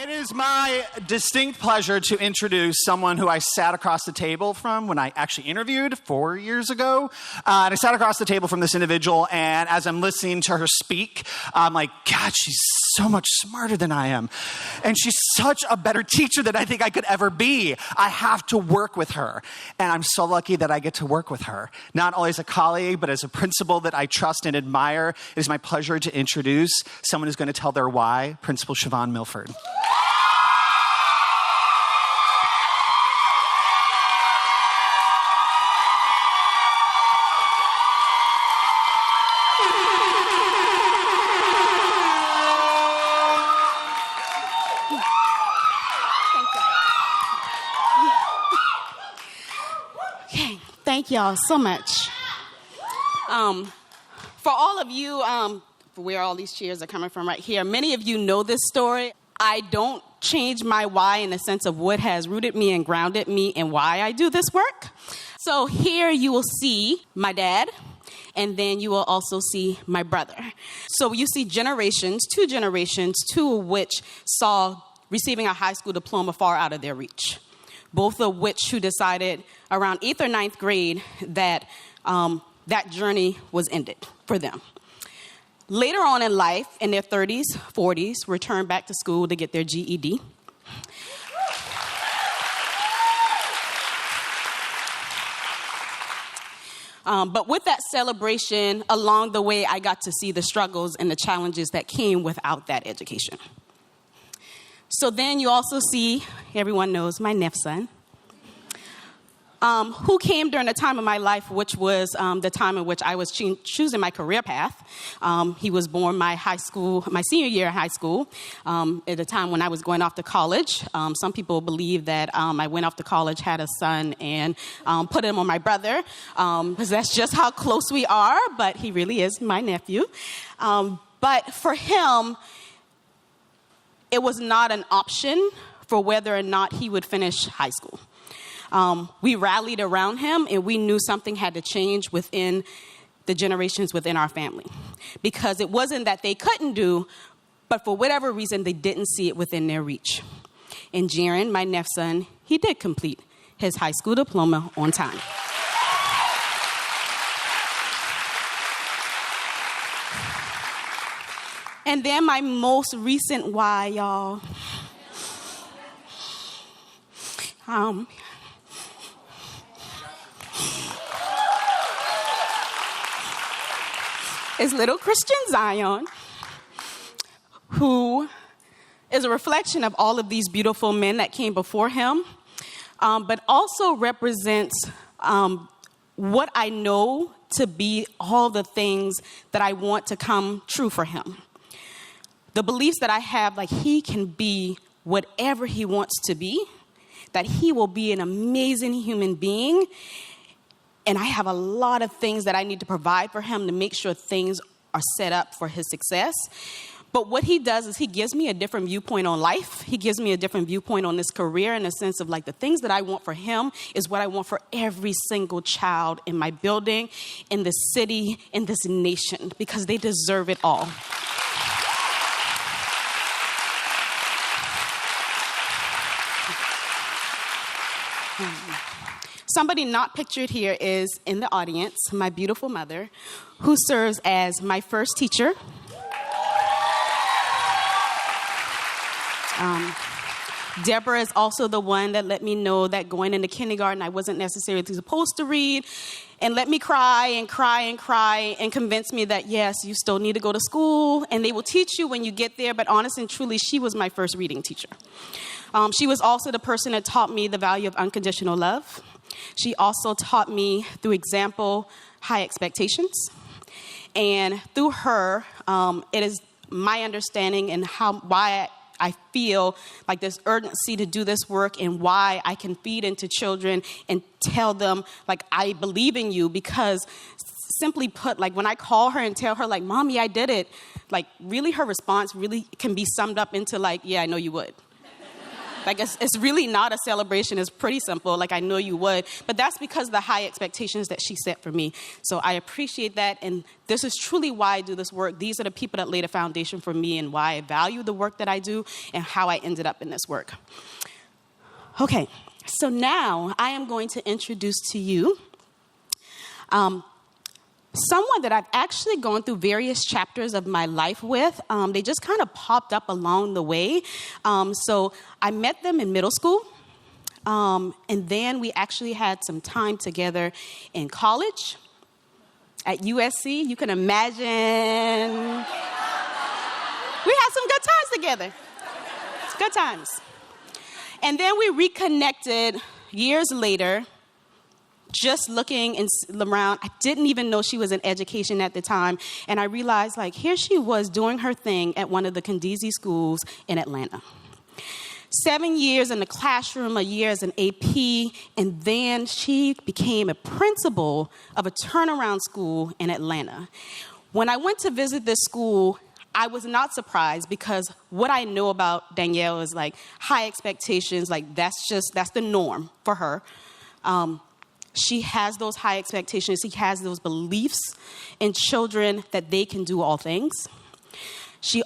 It is my distinct pleasure to introduce someone who I sat across the table from when I actually interviewed 4 years ago. And I sat across the table from this individual, and as I'm listening to her speak, I'm like, God, she's so much smarter than I am. And she's such a better teacher than I think I could ever be. I have to work with her. And I'm so lucky that I get to work with her. Not only as a colleague, but as a principal that I trust and admire. It is my pleasure to introduce someone who's going to tell their why, Principal Siobhan Milford. Thank y'all so much. For all of you, where all these cheers are coming from right here, many of you know this story. I don't change my why in the sense of what has rooted me and grounded me and why I do this work. So here you will see my dad, and then you will also see my brother. So you see two generations, two of which saw receiving a high school diploma far out of their reach. Both of which who decided around 8th or 9th grade that that journey was ended for them. Later on in life, in their 30s, 40s, returned back to school to get their GED. But with that celebration, along the way, I got to see the struggles and the challenges that came without that education. So then you also see, everyone knows, my nepson, who came during a time of my life, which was the time in which I was choosing my career path. He was born my senior year in high school, at a time when I was going off to college. Some people believe that I went off to college, had a son, and put him on my brother, because that's just how close we are, but he really is my nephew. But for him, it was not an option for whether or not he would finish high school. We rallied around him, and we knew something had to change within the generations within our family. Because it wasn't that they couldn't do, but for whatever reason, they didn't see it within their reach. And Jaron, my nepson, he did complete his high school diploma on time. And then my most recent why, y'all. Is little Christian Zion, who is a reflection of all of these beautiful men that came before him, but also represents what I know to be all the things that I want to come true for him. The beliefs that I have, like he can be whatever he wants to be, that he will be an amazing human being. And I have a lot of things that I need to provide for him to make sure things are set up for his success. But what he does is he gives me a different viewpoint on life. He gives me a different viewpoint on this career in the sense of like the things that I want for him is what I want for every single child in my building, in this city, in this nation, because they deserve it all. Somebody not pictured here is in the audience, my beautiful mother, who serves as my first teacher. Deborah is also the one that let me know that going into kindergarten, I wasn't necessarily supposed to read, and let me cry and cry and cry and convince me that, yes, you still need to go to school, and they will teach you when you get there. But honestly and truly, she was my first reading teacher. She was also the person that taught me the value of unconditional love. She also taught me, through example, high expectations. And through her, it is my understanding and why I feel like there's urgency to do this work, and why I can feed into children and tell them, like, I believe in you. Because simply put, like, when I call her and tell her, like, Mommy, I did it, like, really her response really can be summed up into, like, yeah, I know you would. Like, it's really not a celebration. It's pretty simple, like I know you would. But that's because of the high expectations that she set for me. So I appreciate that, and this is truly why I do this work. These are the people that laid a foundation for me and why I value the work that I do and how I ended up in this work. Okay, so now I am going to introduce to you someone that I've actually gone through various chapters of my life with. They just kind of popped up along the way. So I met them in middle school. And then we actually had some time together in college at USC. You can imagine. We had some good times together. It's good times. And then we reconnected years later, just looking around. I didn't even know she was in education at the time. And I realized, like, here she was doing her thing at one of the Candizi schools in Atlanta. 7 years in the classroom, a year as an AP, and then she became a principal of a turnaround school in Atlanta. When I went to visit this school, I was not surprised because what I know about Danielle is like high expectations, like that's the norm for her. She has those high expectations. She has those beliefs in children that they can do all things. She's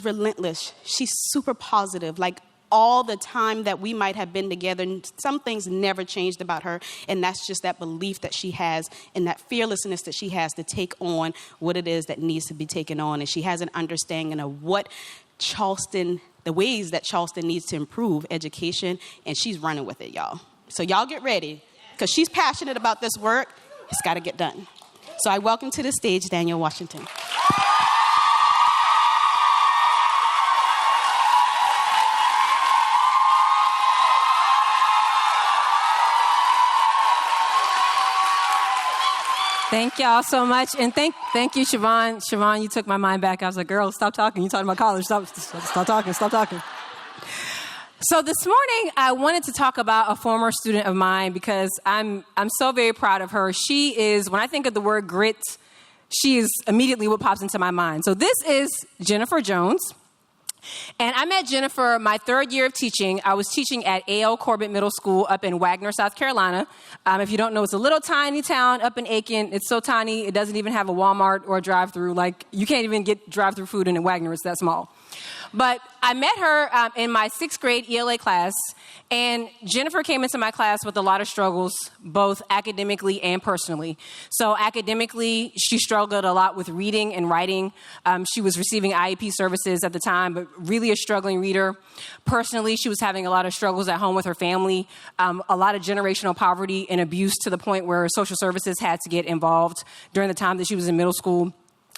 relentless. She's super positive. Like all the time that we might have been together, some things never changed about her. And that's just that belief that she has and that fearlessness that she has to take on what it is that needs to be taken on. And she has an understanding of the ways that Charleston needs to improve education. And she's running with it, y'all. So y'all get ready. Because she's passionate about this work, it's got to get done. So I welcome to the stage Danielle Washington. Thank y'all so much. And thank you, Siobhan. Siobhan, you took my mind back. I was like, girl, stop talking. You're talking about college. Stop talking. So this morning, I wanted to talk about a former student of mine because I'm so very proud of her. She is, when I think of the word grit, she is immediately what pops into my mind. So this is Jennifer Jones. And I met Jennifer my third year of teaching. I was teaching at A.L. Corbett Middle School up in Wagner, South Carolina. If you don't know, it's a little tiny town up in Aiken. It's so tiny, it doesn't even have a Walmart or a drive-through. Like, you can't even get drive-through food in Wagner. It's that small. But I met her in my 6th grade ELA class, and Jennifer came into my class with a lot of struggles, both academically and personally. So academically, she struggled a lot with reading and writing. She was receiving IEP services at the time, but really a struggling reader. Personally, she was having a lot of struggles at home with her family, a lot of generational poverty and abuse to the point where social services had to get involved during the time that she was in middle school.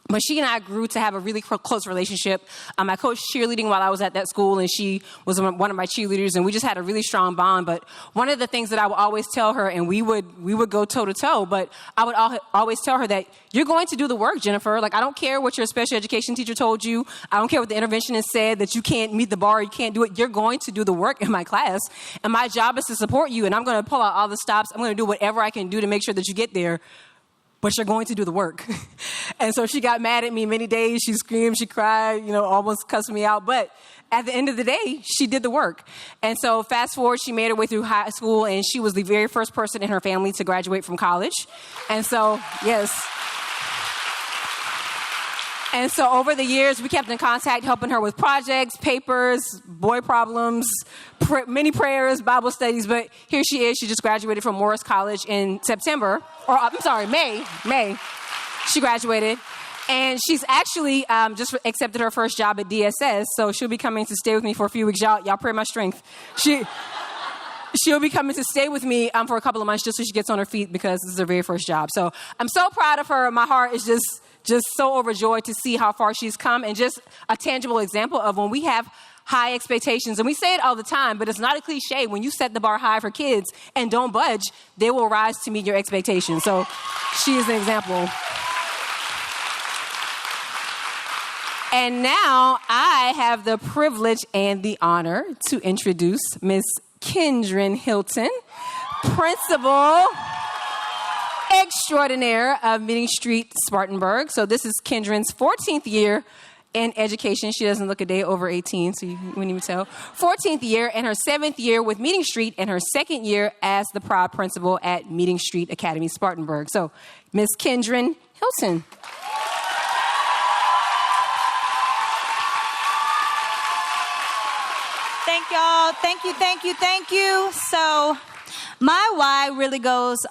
But she and I grew to have a really close relationship. I coached cheerleading while I was at that school, and she was one of my cheerleaders, and we just had a really strong bond. But one of the things that I would always tell her, and we would go toe-to-toe, but I would always tell her that you're going to do the work, Jennifer. Like, I don't care what your special education teacher told you. I don't care what the interventionist said, that you can't meet the bar, you can't do it. You're going to do the work in my class, and my job is to support you, and I'm going to pull out all the stops. I'm going to do whatever I can do to make sure that you get there. But you're going to do the work. And so she got mad at me many days. She screamed, she cried, almost cussed me out. But at the end of the day, she did the work. And so fast forward, she made her way through high school, and she was the very first person in her family to graduate from college. And so, yes. And so over the years, we kept in contact, helping her with projects, papers, boy problems, many prayers, Bible studies. But here she is. She just graduated from Morris College in May. She graduated. And she's actually just accepted her first job at DSS. So she'll be coming to stay with me for a few weeks. Y'all pray my strength. She'll be coming to stay with me for a couple of months just so she gets on her feet because this is her very first job. So I'm so proud of her. My heart is just so overjoyed to see how far she's come, and just a tangible example of when we have high expectations. And we say it all the time, but it's not a cliche. When you set the bar high for kids and don't budge, they will rise to meet your expectations. So she is an example. And now I have the privilege and the honor to introduce Miss Kendrin Hilton, principal extraordinaire of Meeting Street, Spartanburg. So this is Kendrin's 14th year in education. She doesn't look a day over 18, so you wouldn't even tell. 14th year and her 7th year with Meeting Street and her 2nd year as the proud principal at Meeting Street Academy, Spartanburg. So, Miss Kendrin Hilton. Thank y'all. Thank you. So, my why really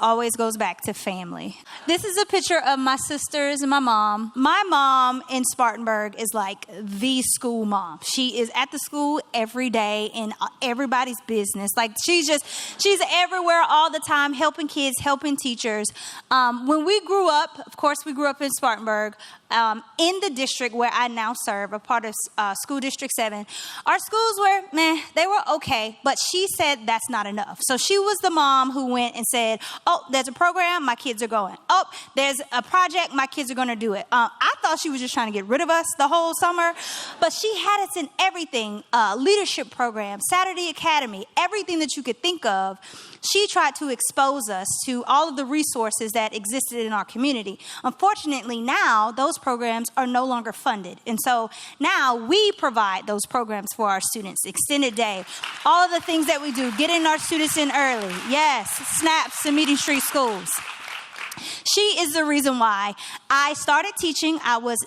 always goes back to family. This is a picture of my sisters and my mom. My mom in Spartanburg is like the school mom. She is at the school every day in everybody's business. Like she's everywhere all the time, helping kids, helping teachers. When we grew up, of course, we grew up in Spartanburg. In the district where I now serve, a part of School District 7, our schools were, they were okay, but she said that's not enough. So she was the mom who went and said, oh, there's a program, my kids are going. Oh, there's a project, my kids are going to do it. I thought she was just trying to get rid of us the whole summer, but she had us in everything, leadership program, Saturday Academy, everything that you could think of. She tried to expose us to all of the resources that existed in our community. Unfortunately, now those programs are no longer funded. And so now we provide those programs for our students, extended day, all of the things that we do, getting our students in early. Yes, SNAPs to Meeting Street schools. She is the reason why I started teaching. I was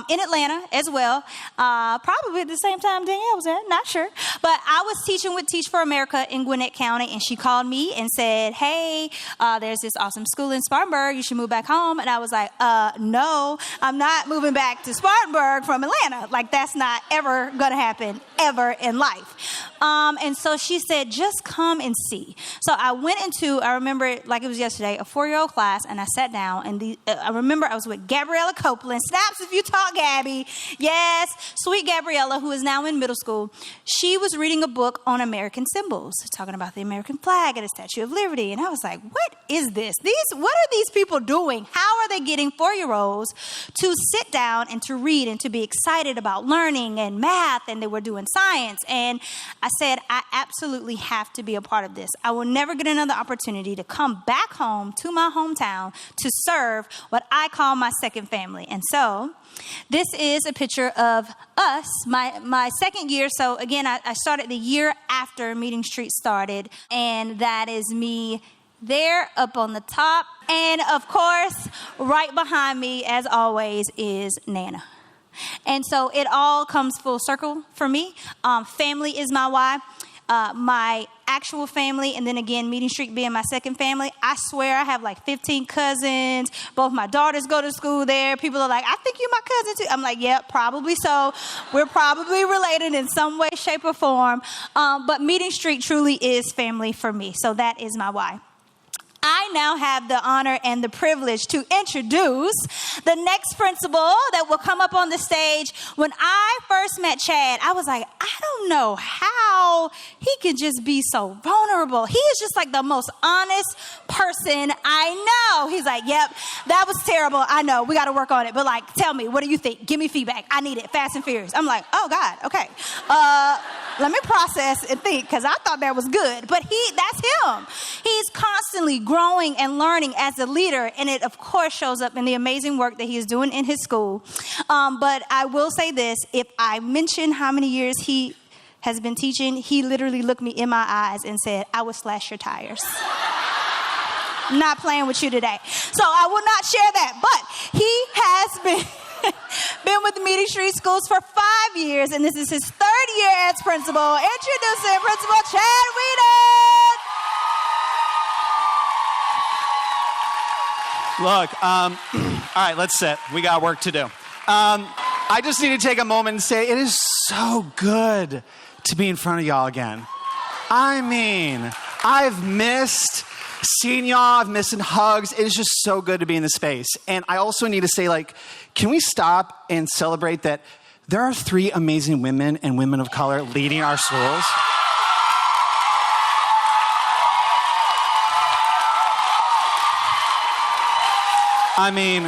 in Atlanta as well, probably at the same time Danielle was at, not sure. But I was teaching with Teach for America in Gwinnett County, and she called me and said, hey, there's this awesome school in Spartanburg. You should move back home. And I was like, no, I'm not moving back to Spartanburg from Atlanta. Like, that's not ever going to happen, ever in life. And so she said, just come and see. So I went into, I remember it like it was yesterday, a 4-year-old class, and I sat down, and I remember I was with Gabriella Copeland. Snaps if you talk, Gabby. Yes, sweet Gabriella, who is now in middle school. She was reading a book on American symbols, talking about the American flag and the Statue of Liberty. And I was like, what is this? What are these people doing? How are they getting 4-year-olds to sit down and to read and to be excited about learning and math? And they were doing science. And I said, I absolutely have to be a part of this. I will never get another opportunity to come back home to my hometown to serve what I call my second family. And so this is a picture of us, my second year. So again, I started the year after Meeting Street started, and that is me there up on the top. And of course, right behind me, as always, is Nana. And so it all comes full circle for me. Family is my why. My actual family, and then again, Meeting Street being my second family. I swear I have like 15 cousins. Both my daughters go to school there. People are like, I think you're my cousin too. I'm like, yep, probably so. We're probably related in some way, shape, or form. But Meeting Street truly is family for me. So that is my why. I now have the honor and the privilege to introduce the next principal that will come up on the stage. When I first met Chad, I was like, I don't know how he can just be so vulnerable. He is just like the most honest person I know. He's like, yep, that was terrible. I know, we got to work on it. But like, tell me, what do you think? Give me feedback. I need it, fast and furious. I'm like, oh God, okay. Let me process and think, because I thought that was good. But that's him. He's constantly growing and learning as a leader, and it, of course, shows up in the amazing work that he is doing in his school. But I will say this, if I mention how many years he has been teaching, he literally looked me in my eyes and said, I would slash your tires. Not playing with you today. So I will not share that, but he has been with the Meeting Street Schools for 5 years, and this is his 3rd year as principal. Introducing Principal Chad Whedon. Look, all right, let's sit. We got work to do. I just need to take a moment and say it is so good to be in front of y'all again. I mean, I've missed seeing y'all, I've missed hugs. It is just so good to be in the space. And I also need to say, like, can we stop and celebrate that there are 3 amazing women and women of color leading our schools? I mean,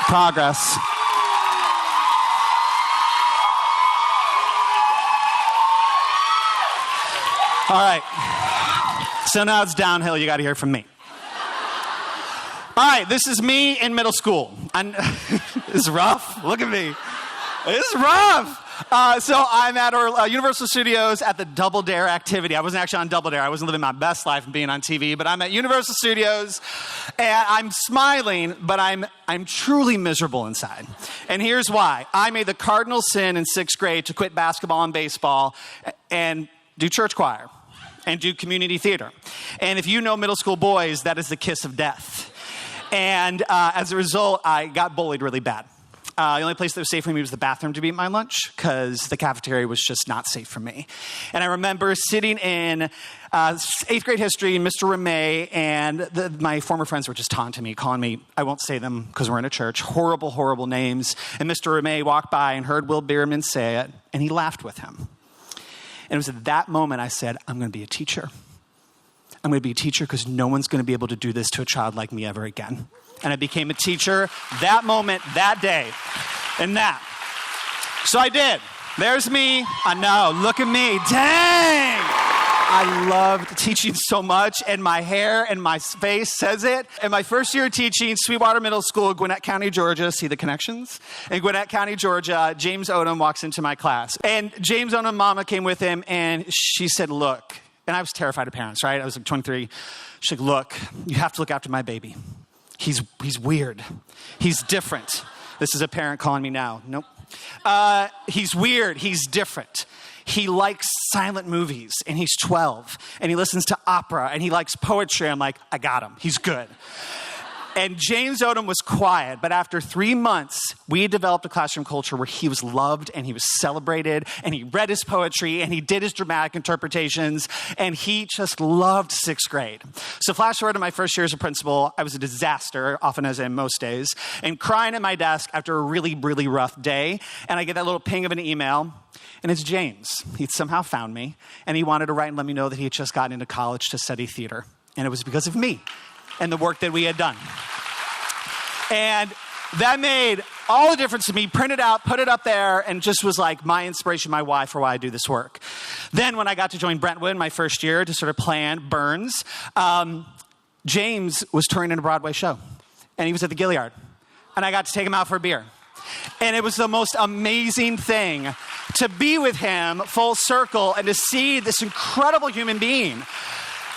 progress. All right. So now it's downhill. You got to hear from me. All right, this is me in middle school. It's rough. Look at me. It's rough. So I'm at Universal Studios at the Double Dare activity. I wasn't actually on Double Dare. I wasn't living my best life and being on TV, but I'm at Universal Studios, and I'm smiling, but I'm truly miserable inside. And here's why. I made the cardinal sin in 6th grade to quit basketball and baseball and do church choir and do community theater. And if you know middle school boys, that is the kiss of death. And as a result, I got bullied really bad. The only place that was safe for me was the bathroom to eat my lunch because the cafeteria was just not safe for me. And I remember sitting in 8th grade history, and Mr. Ramey and my former friends were just taunting me, calling me, I won't say them because we're in a church, horrible, horrible names. And Mr. Ramey walked by and heard Will Bierman say it, and he laughed with him. And it was at that moment I said, I'm going to be a teacher. I'm going to be a teacher because no one's going to be able to do this to a child like me ever again. And I became a teacher that moment, that day, and that. So I did. There's me. I know. Look at me. Dang! I loved teaching so much, and my hair and my face says it. In my first year of teaching, Sweetwater Middle School, Gwinnett County, Georgia, see the connections? In Gwinnett County, Georgia, James Odom walks into my class. And James Odom, mama came with him, and she said, look, and I was terrified of parents, right? I was like 23. She's like, look, you have to look after my baby. He's weird. He's different. This is a parent calling me now. Nope. He's weird. He's different. He likes silent movies, and he's 12, and he listens to opera, and he likes poetry. I'm like, I got him. He's good. And James Odom was quiet, but after 3 months, we developed a classroom culture where he was loved and he was celebrated and he read his poetry and he did his dramatic interpretations and he just loved 6th grade. So flash forward to my first year as a principal, I was a disaster, often as I am most days, and crying at my desk after a really, really rough day. And I get that little ping of an email, and it's James. He somehow found me, and he wanted to write and let me know that he had just gotten into college to study theater. And it was because of me and the work that we had done. And that made all the difference to me. Print it out, put it up there, and just was like my inspiration, my why for why I do this work. Then when I got to join Brentwood my first year to sort of plan Burns, James was touring in a Broadway show. And he was at the Gilliard. And I got to take him out for a beer. And it was the most amazing thing to be with him full circle and to see this incredible human being.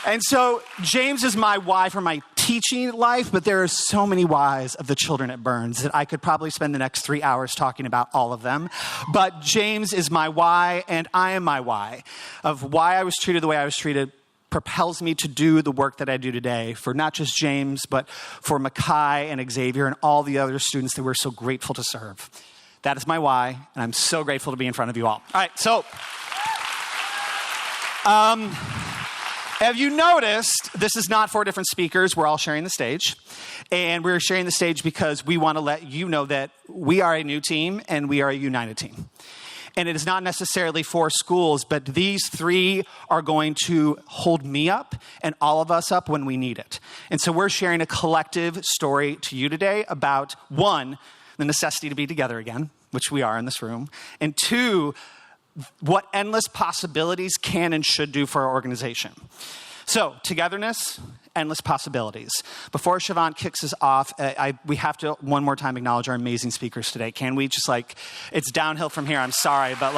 And so James is my why for my teaching life, but there are so many whys of the children at Burns that I could probably spend the next 3 hours talking about all of them. But James is my why, and I am my why of why I was treated the way I was treated propels me to do the work that I do today for not just James, but for Mackay and Xavier and all the other students that we're so grateful to serve. That is my why, and I'm so grateful to be in front of you all. All right, so have you noticed this is not 4 different speakers? We're all sharing the stage. And we're sharing the stage because we want to let you know that we are a new team and we are a united team. And it is not necessarily 4 schools, but these 3 are going to hold me up and all of us up when we need it. And so we're sharing a collective story to you today about 1, the necessity to be together again, which we are in this room, and 2, what endless possibilities can and should do for our organization. So, togetherness, endless possibilities. Before Siobhan kicks us off, we have to one more time acknowledge our amazing speakers today. Can we just it's downhill from here, I'm sorry, but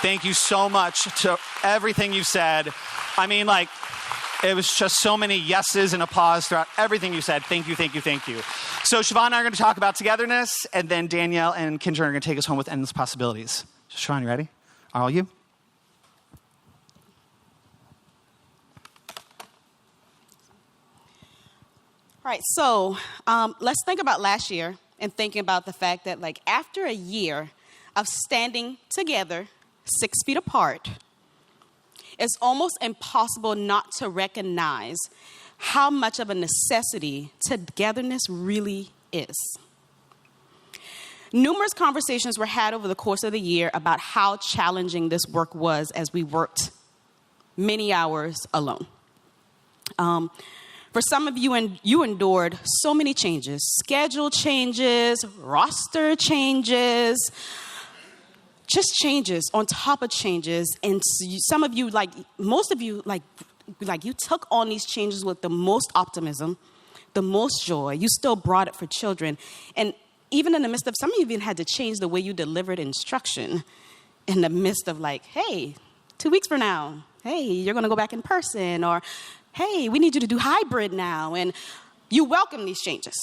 thank you so much to everything you've said. I mean, it was just so many yeses and applause throughout everything you said. Thank you, thank you, thank you. So Siobhan and I are going to talk about togetherness, and then Danielle and Kendra are going to take us home with endless possibilities. Siobhan, you ready? All you? All right, so let's think about last year and thinking about the fact that after a year of standing together 6 feet apart, it's almost impossible not to recognize how much of a necessity togetherness really is. Numerous conversations were had over the course of the year about how challenging this work was as we worked many hours alone. For some of you, you endured so many changes, schedule changes, roster changes, just changes on top of changes. And some of you, most of you, you took on these changes with the most optimism, the most joy. You still brought it for children. And even in the midst of, some of you even had to change the way you delivered instruction in the midst of like, hey, 2 weeks from now, hey, you're going to go back in person, or hey, we need you to do hybrid now. And you welcome these changes.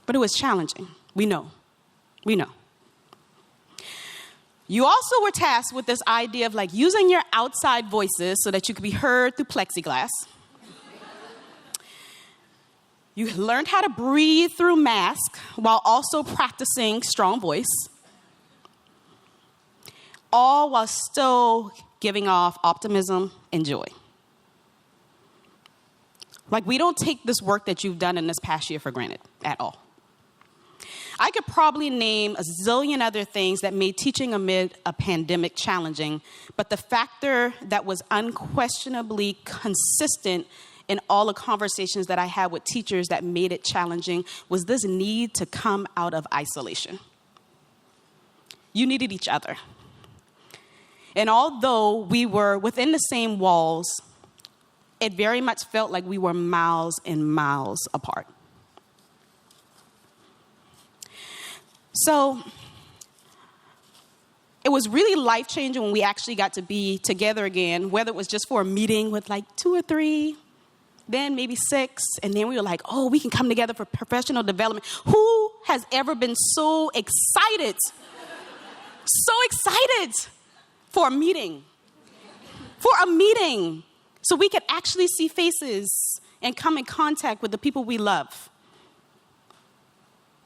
But it was challenging. We know. You also were tasked with this idea of like using your outside voices so that you could be heard through plexiglass. You learned how to breathe through mask while also practicing strong voice, all while still giving off optimism and joy. Like, we don't take this work that you've done in this past year for granted at all. I could probably name a zillion other things that made teaching amid a pandemic challenging, but the factor that was unquestionably consistent in all the conversations that I had with teachers that made it challenging was this need to come out of isolation. You needed each other. And although we were within the same walls, it very much felt like we were miles and miles apart. So it was really life-changing when we actually got to be together again, whether it was just for a meeting with like 2 or 3, then maybe 6, and then we were like, oh, we can come together for professional development. Who has ever been so excited for a meeting? So we could actually see faces and come in contact with the people we love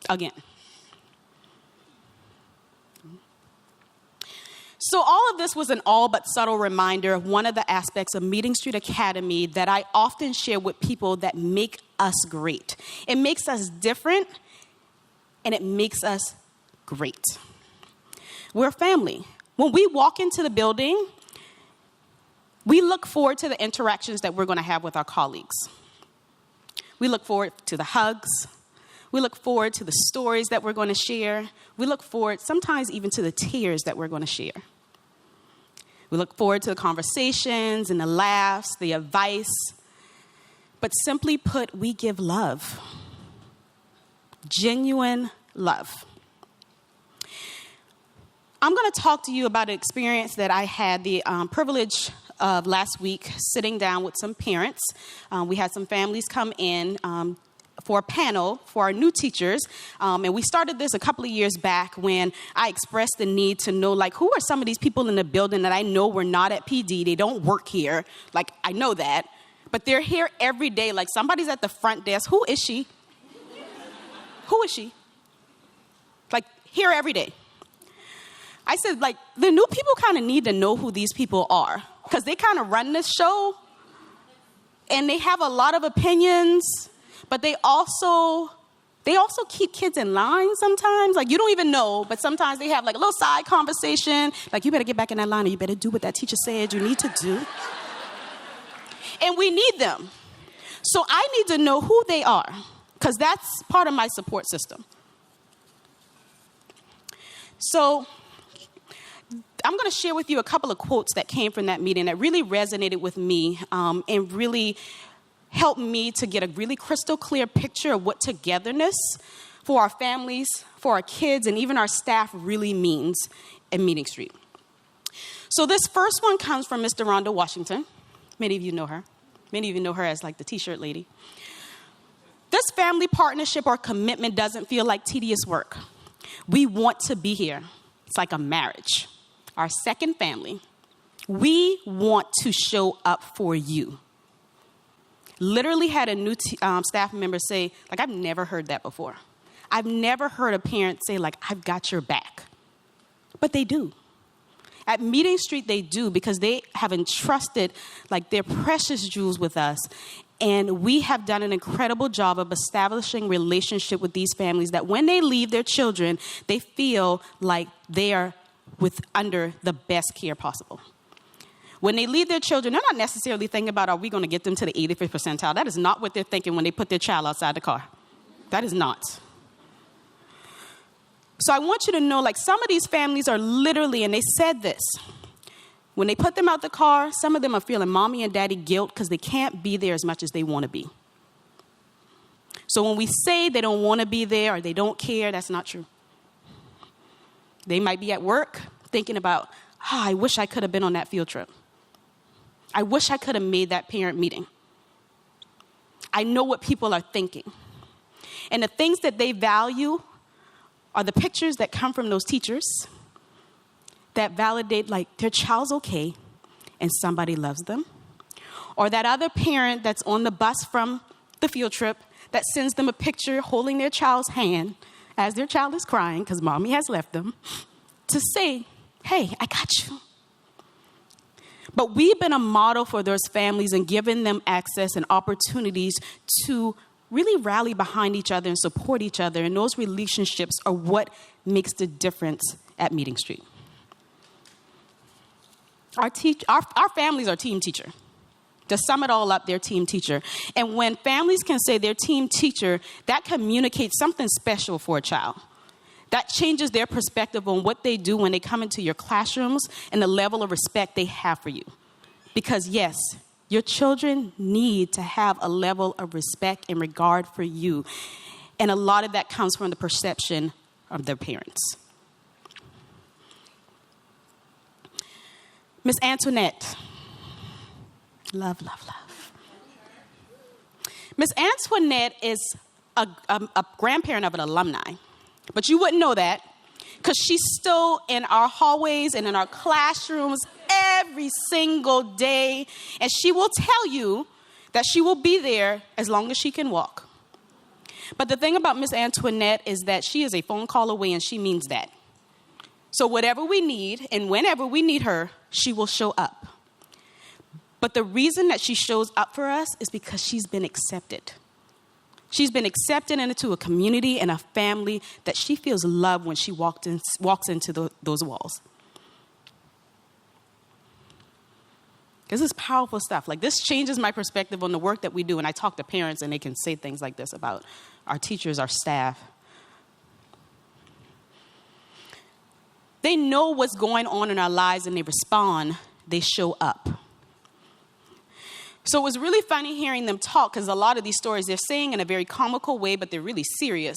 again. So all of this was an all but subtle reminder of one of the aspects of Meeting Street Academy that I often share with people that make us great. It makes us different, and it makes us great. We're family. When we walk into the building, we look forward to the interactions that we're going to have with our colleagues. We look forward to the hugs. We look forward to the stories that we're going to share. We look forward sometimes even to the tears that we're going to share. We look forward to the conversations and the laughs, the advice. But simply put, we give love. Genuine love. I'm going to talk to you about an experience that I had the privilege of last week, sitting down with some parents. We had some families come in for a panel for our new teachers. And we started this a couple of years back when I expressed the need to know, like, who are some of these people in the building that I know were not at PD? They don't work here. Like, I know that. But they're here every day. Like, somebody's at the front desk. Who is she? Who is she? Like, here every day. I said, like, the new people kind of need to know who these people are, because they kind of run this show, and they have a lot of opinions, but they also keep kids in line sometimes. Like, you don't even know, but sometimes they have like a little side conversation, like, you better get back in that line, or you better do what that teacher said you need to do. And we need them. So I need to know who they are, because that's part of my support system. So I'm going to share with you a couple of quotes that came from that meeting that really resonated with me and really helped me to get a really crystal clear picture of what togetherness for our families, for our kids, and even our staff really means in Meeting Street. So this first one comes from Miss Deronda Washington. Many of you know her. Many of you know her as like the t-shirt lady. This family partnership or commitment doesn't feel like tedious work. We want to be here. It's like a marriage. Our second family. We want to show up for you. Literally had a new staff member say, like, I've never heard that before. I've never heard a parent say, like, I've got your back. But they do. At Meeting Street, they do, because they have entrusted, like, their precious jewels with us. And we have done an incredible job of establishing relationship with these families that when they leave their children, they feel like they are under the best care possible. When they leave their children, they're not necessarily thinking about, are we going to get them to the 85th percentile? That is not what they're thinking when they put their child outside the car. That is not. So I want you to know, like, some of these families are literally, and they said this, when they put them out the car, some of them are feeling mommy and daddy guilt because they can't be there as much as they want to be. So when we say they don't want to be there or they don't care, that's not true. They might be at work thinking about, I wish I could have been on that field trip. I wish I could have made that parent meeting. I know what people are thinking. And the things that they value are the pictures that come from those teachers that validate like their child's okay and somebody loves them. Or that other parent that's on the bus from the field trip that sends them a picture holding their child's hand as their child is crying because mommy has left them to say, hey, I got you. But we've been a model for those families and given them access and opportunities to really rally behind each other and support each other. And those relationships are what makes the difference at Meeting Street. Our families are team teacher. To sum it all up, they're team teacher. And when families can say they're team teacher, that communicates something special for a child. That changes their perspective on what they do when they come into your classrooms and the level of respect they have for you. Because yes, your children need to have a level of respect and regard for you. And a lot of that comes from the perception of their parents. Miss Antoinette. Love, love, love. Miss Antoinette is a grandparent of an alumni. But you wouldn't know that because she's still in our hallways and in our classrooms every single day. And she will tell you that she will be there as long as she can walk. But the thing about Miss Antoinette is that she is a phone call away, and she means that. So whatever we need and whenever we need her, she will show up. But the reason that she shows up for us is because she's been accepted. She's been accepted into a community and a family that she feels loved when she walks into those walls. This is powerful stuff. Like, this changes my perspective on the work that we do. And I talk to parents, and they can say things like this about our teachers, our staff. They know what's going on in our lives, and they respond. They show up. So it was really funny hearing them talk, because a lot of these stories they're saying in a very comical way, but they're really serious.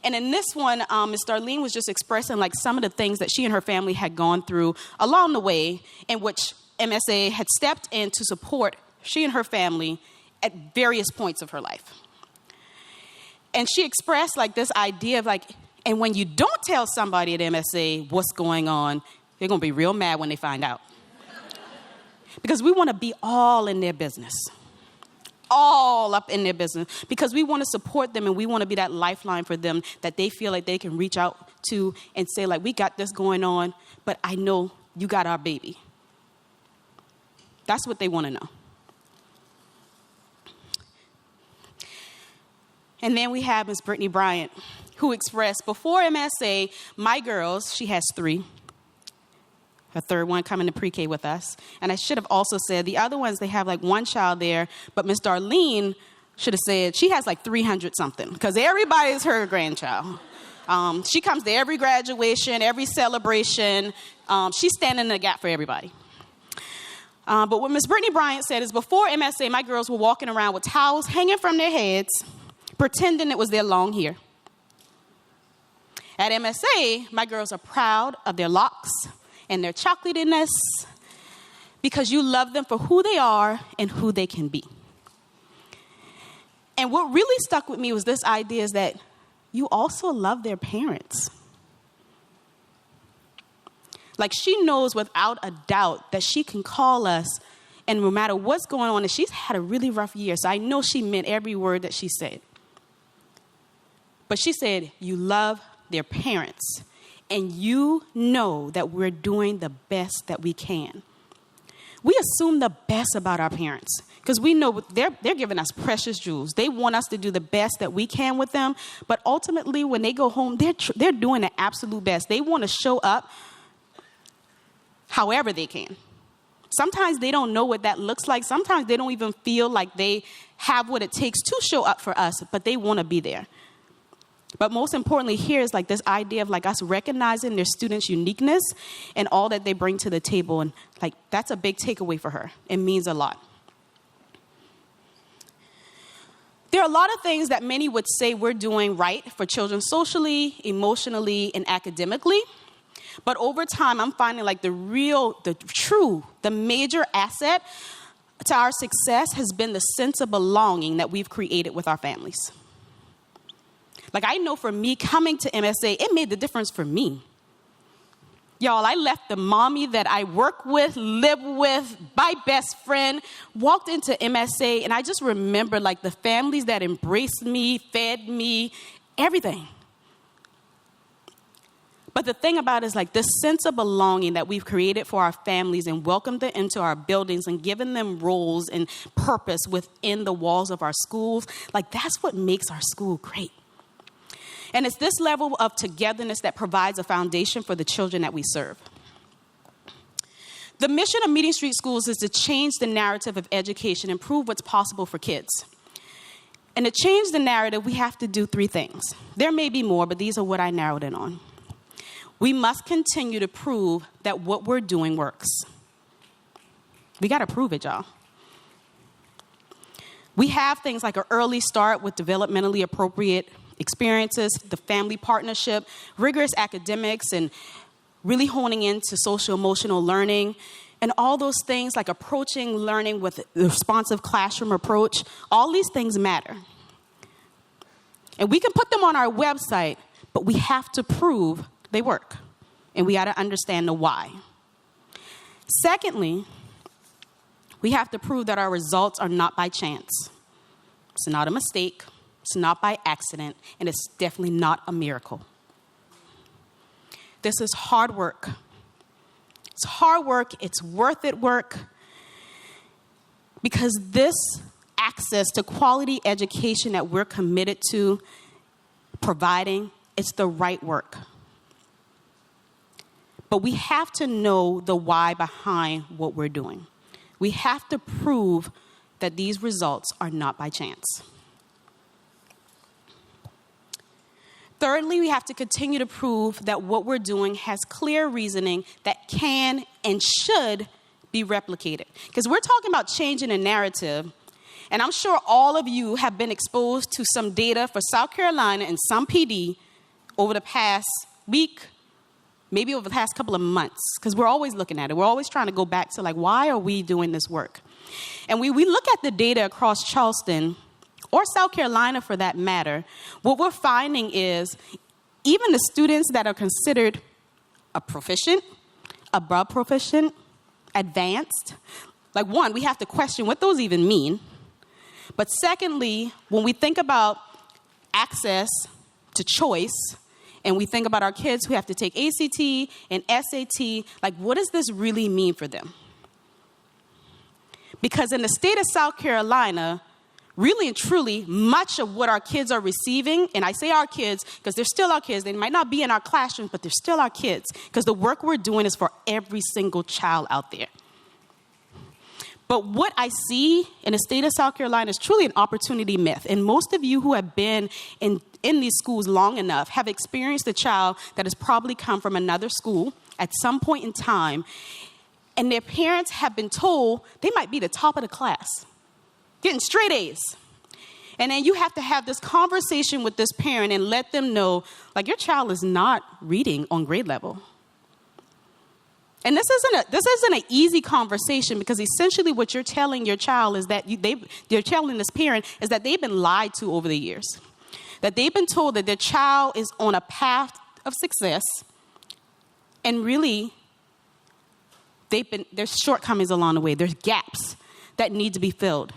And in this one, Ms. Darlene was just expressing like some of the things that she and her family had gone through along the way, in which MSA had stepped in to support she and her family at various points of her life. And she expressed like this idea of like, and when you don't tell somebody at MSA what's going on, they're going to be real mad when they find out. Because we want to be all in their business, all up in their business, because we want to support them and we want to be that lifeline for them that they feel like they can reach out to and say, like, we got this going on, but I know you got our baby. That's what they want to know. And then we have Ms. Brittany Bryant, who expressed, before MSA, my girls, she has 3. Her third one coming to pre-K with us. And I should have also said the other ones, they have like 1 child there. But Miss Darlene should have said she has like 300 something, because everybody is her grandchild. She comes to every graduation, every celebration. She's standing in the gap for everybody. But what Miss Brittany Bryant said is, before MSA, my girls were walking around with towels hanging from their heads, pretending it was their long hair. At MSA, my girls are proud of their locks and their chocolatiness, because you love them for who they are and who they can be. And what really stuck with me was this idea is that you also love their parents. Like, she knows without a doubt that she can call us, and no matter what's going on, and she's had a really rough year, so I know she meant every word that she said. But she said, you love their parents. And you know that we're doing the best that we can. We assume the best about our parents because we know they're giving us precious jewels. They want us to do the best that we can with them. But ultimately, when they go home, they're doing the absolute best. They want to show up however they can. Sometimes they don't know what that looks like. Sometimes they don't even feel like they have what it takes to show up for us, but they want to be there. But most importantly here is like this idea of like us recognizing their students' uniqueness and all that they bring to the table. And like, that's a big takeaway for her. It means a lot. There are a lot of things that many would say we're doing right for children socially, emotionally, and academically. But over time, I'm finding like the major asset to our success has been the sense of belonging that we've created with our families. Like, I know for me, coming to MSA, it made the difference for me. Y'all, I left the mommy that I work with, live with, my best friend, walked into MSA, and I just remember like the families that embraced me, fed me, everything. But the thing about it is like this sense of belonging that we've created for our families and welcomed them into our buildings and given them roles and purpose within the walls of our schools, like that's what makes our school great. And it's this level of togetherness that provides a foundation for the children that we serve. The mission of Meeting Street Schools is to change the narrative of education and prove what's possible for kids. And to change the narrative, we have to do 3 things. There may be more, but these are what I narrowed in on. We must continue to prove that what we're doing works. We got to prove it, y'all. We have things like an early start with developmentally appropriate experiences, the family partnership, rigorous academics, and really honing into social-emotional learning, and all those things like approaching learning with the responsive classroom approach. All these things matter. And we can put them on our website, but we have to prove they work. And we got to understand the why. Secondly, we have to prove that our results are not by chance. It's not a mistake. It's not by accident, and it's definitely not a miracle. This is hard work. It's hard work. It's worth it work. Because this access to quality education that we're committed to providing, it's the right work. But we have to know the why behind what we're doing. We have to prove that these results are not by chance. Thirdly, we have to continue to prove that what we're doing has clear reasoning that can and should be replicated. Because we're talking about changing a narrative, and I'm sure all of you have been exposed to some data for South Carolina and some PD over the past week, maybe over the past couple of months, because we're always looking at it. We're always trying to go back to, like, why are we doing this work? And we look at the data across Charleston, or South Carolina for that matter, what we're finding is even the students that are considered a proficient, above proficient, advanced, like one, we have to question what those even mean. But secondly, when we think about access to choice, and we think about our kids who have to take ACT and SAT, like what does this really mean for them? Because in the state of South Carolina, really and truly, much of what our kids are receiving, and I say our kids because they're still our kids. They might not be in our classrooms, but they're still our kids because the work we're doing is for every single child out there. But what I see in the state of South Carolina is truly an opportunity myth. And most of you who have been in these schools long enough have experienced a child that has probably come from another school at some point in time, and their parents have been told they might be the top of the class, getting straight A's. And then you have to have this conversation with this parent and let them know, like, your child is not reading on grade level. And this isn't an easy conversation, because essentially what you're telling your child is that you're telling this parent is that they've been lied to over the years. That they've been told that their child is on a path of success, and really there's shortcomings along the way. There's gaps that need to be filled.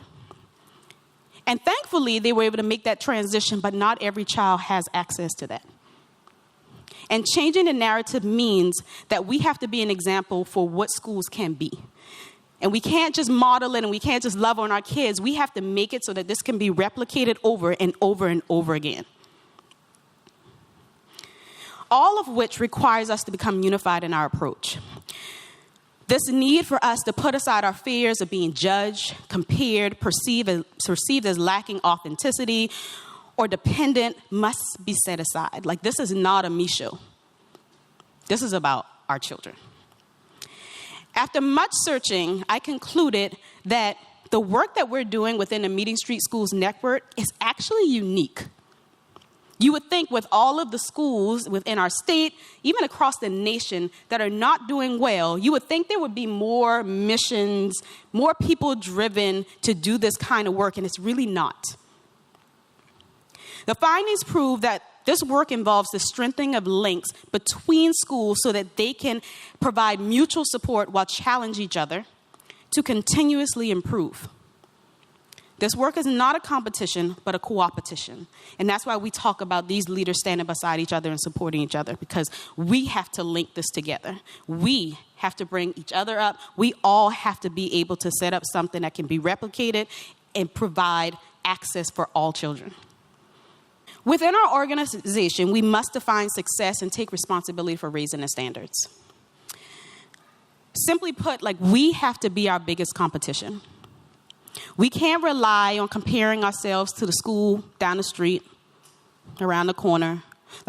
And thankfully, they were able to make that transition, but not every child has access to that. And changing the narrative means that we have to be an example for what schools can be. And we can't just model it and we can't just love on our kids. We have to make it so that this can be replicated over and over and over again. All of which requires us to become unified in our approach. This need for us to put aside our fears of being judged, compared, perceived as lacking authenticity, or dependent must be set aside. Like, this is not a me show. This is about our children. After much searching, I concluded that the work that we're doing within the Meeting Street Schools Network is actually unique. You would think with all of the schools within our state, even across the nation, that are not doing well, you would think there would be more missions, more people driven to do this kind of work, and it's really not. The findings prove that this work involves the strengthening of links between schools so that they can provide mutual support while challenge each other to continuously improve. This work is not a competition, but a co-opetition. And that's why we talk about these leaders standing beside each other and supporting each other, because we have to link this together. We have to bring each other up. We all have to be able to set up something that can be replicated and provide access for all children. Within our organization, we must define success and take responsibility for raising the standards. Simply put, we have to be our biggest competition. We can't rely on comparing ourselves to the school down the street, around the corner.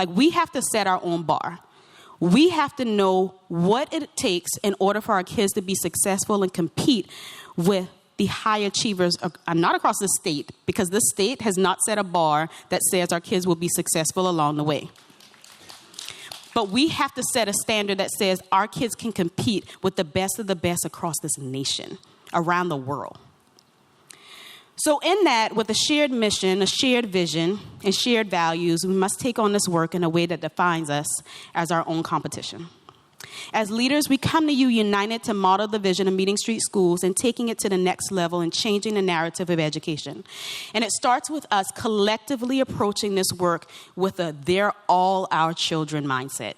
We have to set our own bar. We have to know what it takes in order for our kids to be successful and compete with the high achievers, not across the state, because the state has not set a bar that says our kids will be successful along the way. But we have to set a standard that says our kids can compete with the best of the best across this nation, around the world. So in that, with a shared mission, a shared vision, and shared values, we must take on this work in a way that defines us as our own competition. As leaders, we come to you united to model the vision of Meeting Street Schools and taking it to the next level and changing the narrative of education. And it starts with us collectively approaching this work with a "they're all our children" mindset.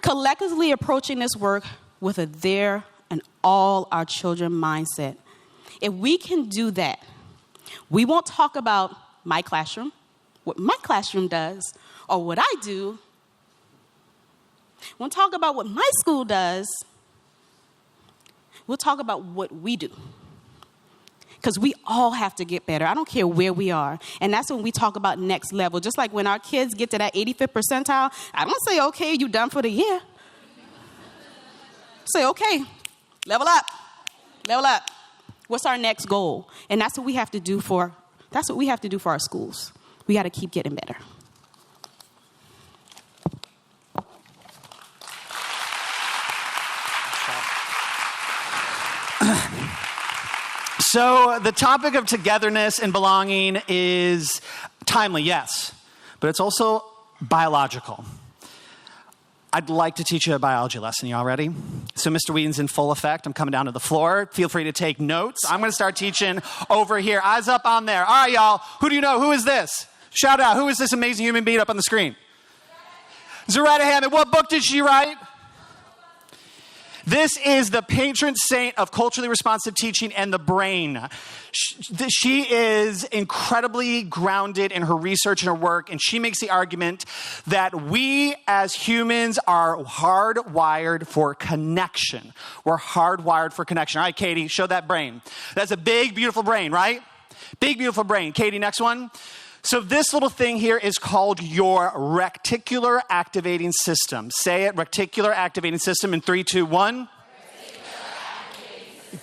Collectively approaching this work with a "they're and all our children" mindset. If we can do that, we won't talk about my classroom, what my classroom does, or what I do. We'll talk about what my school does. We'll talk about what we do. Because we all have to get better. I don't care where we are. And that's when we talk about next level. Just like when our kids get to that 85th percentile, I don't say, okay, you done for the year. Say, okay, level up, level up. What's our next goal? And that's what we have to do for our schools. We got to keep getting better. So the topic of togetherness and belonging is timely, yes, but it's also biological. I'd like to teach you a biology lesson. You all ready? So Mr. Whedon's in full effect. I'm coming down to the floor. Feel free to take notes. I'm going to start teaching over here. Eyes up on there. All right, y'all. Who do you know? Who is this? Shout out. Who is this amazing human being up on the screen? Zaretta Hammond. What book did she write? This is the patron saint of culturally responsive teaching and the brain. She is incredibly grounded in her research and her work, and she makes the argument that we as humans are hardwired for connection. We're hardwired for connection. All right, Katie, show that brain. That's a big, beautiful brain, right? Big, beautiful brain. Katie, next one. So this little thing here is called your reticular activating system. Say it, reticular activating system in 3, 2, 1.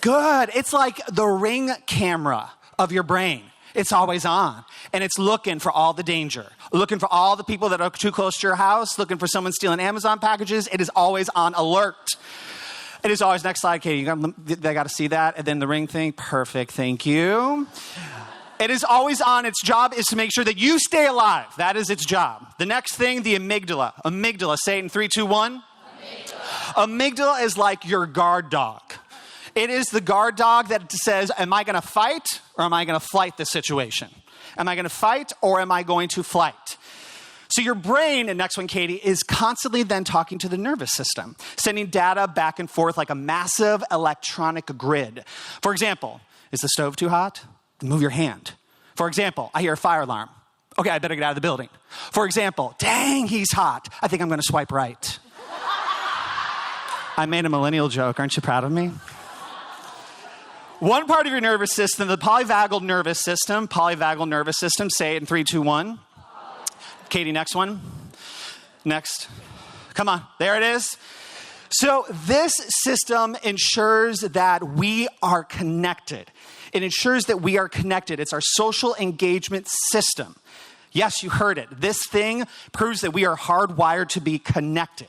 Good. It's like the Ring camera of your brain. It's always on. And it's looking for all the danger. Looking for all the people that are too close to your house. Looking for someone stealing Amazon packages. It is always on alert. It is always, next slide, Katie. They got to see that. And then the Ring thing. Perfect. Thank you. It is always on. Its job is to make sure that you stay alive. That is its job. The next thing, the amygdala. Amygdala. Say it in 3, 2, 1. Amygdala is like your guard dog. It is the guard dog that says, am I going to fight or am I going to flight this situation? Am I going to fight or am I going to flight? So your brain, and next one, Katie, is constantly then talking to the nervous system, sending data back and forth like a massive electronic grid. For example, is the stove too hot? Move your hand. For example, I hear a fire alarm. Okay, I better get out of the building. For example, dang, he's hot. I think I'm going to swipe right. I made a millennial joke. Aren't you proud of me? One part of your nervous system, the polyvagal nervous system, say it in 3, 2, 1. Katie, next one. Next. Come on, there it is. So this system ensures that we are connected. It ensures that we are connected. It's our social engagement system. Yes, you heard it. This thing proves that we are hardwired to be connected.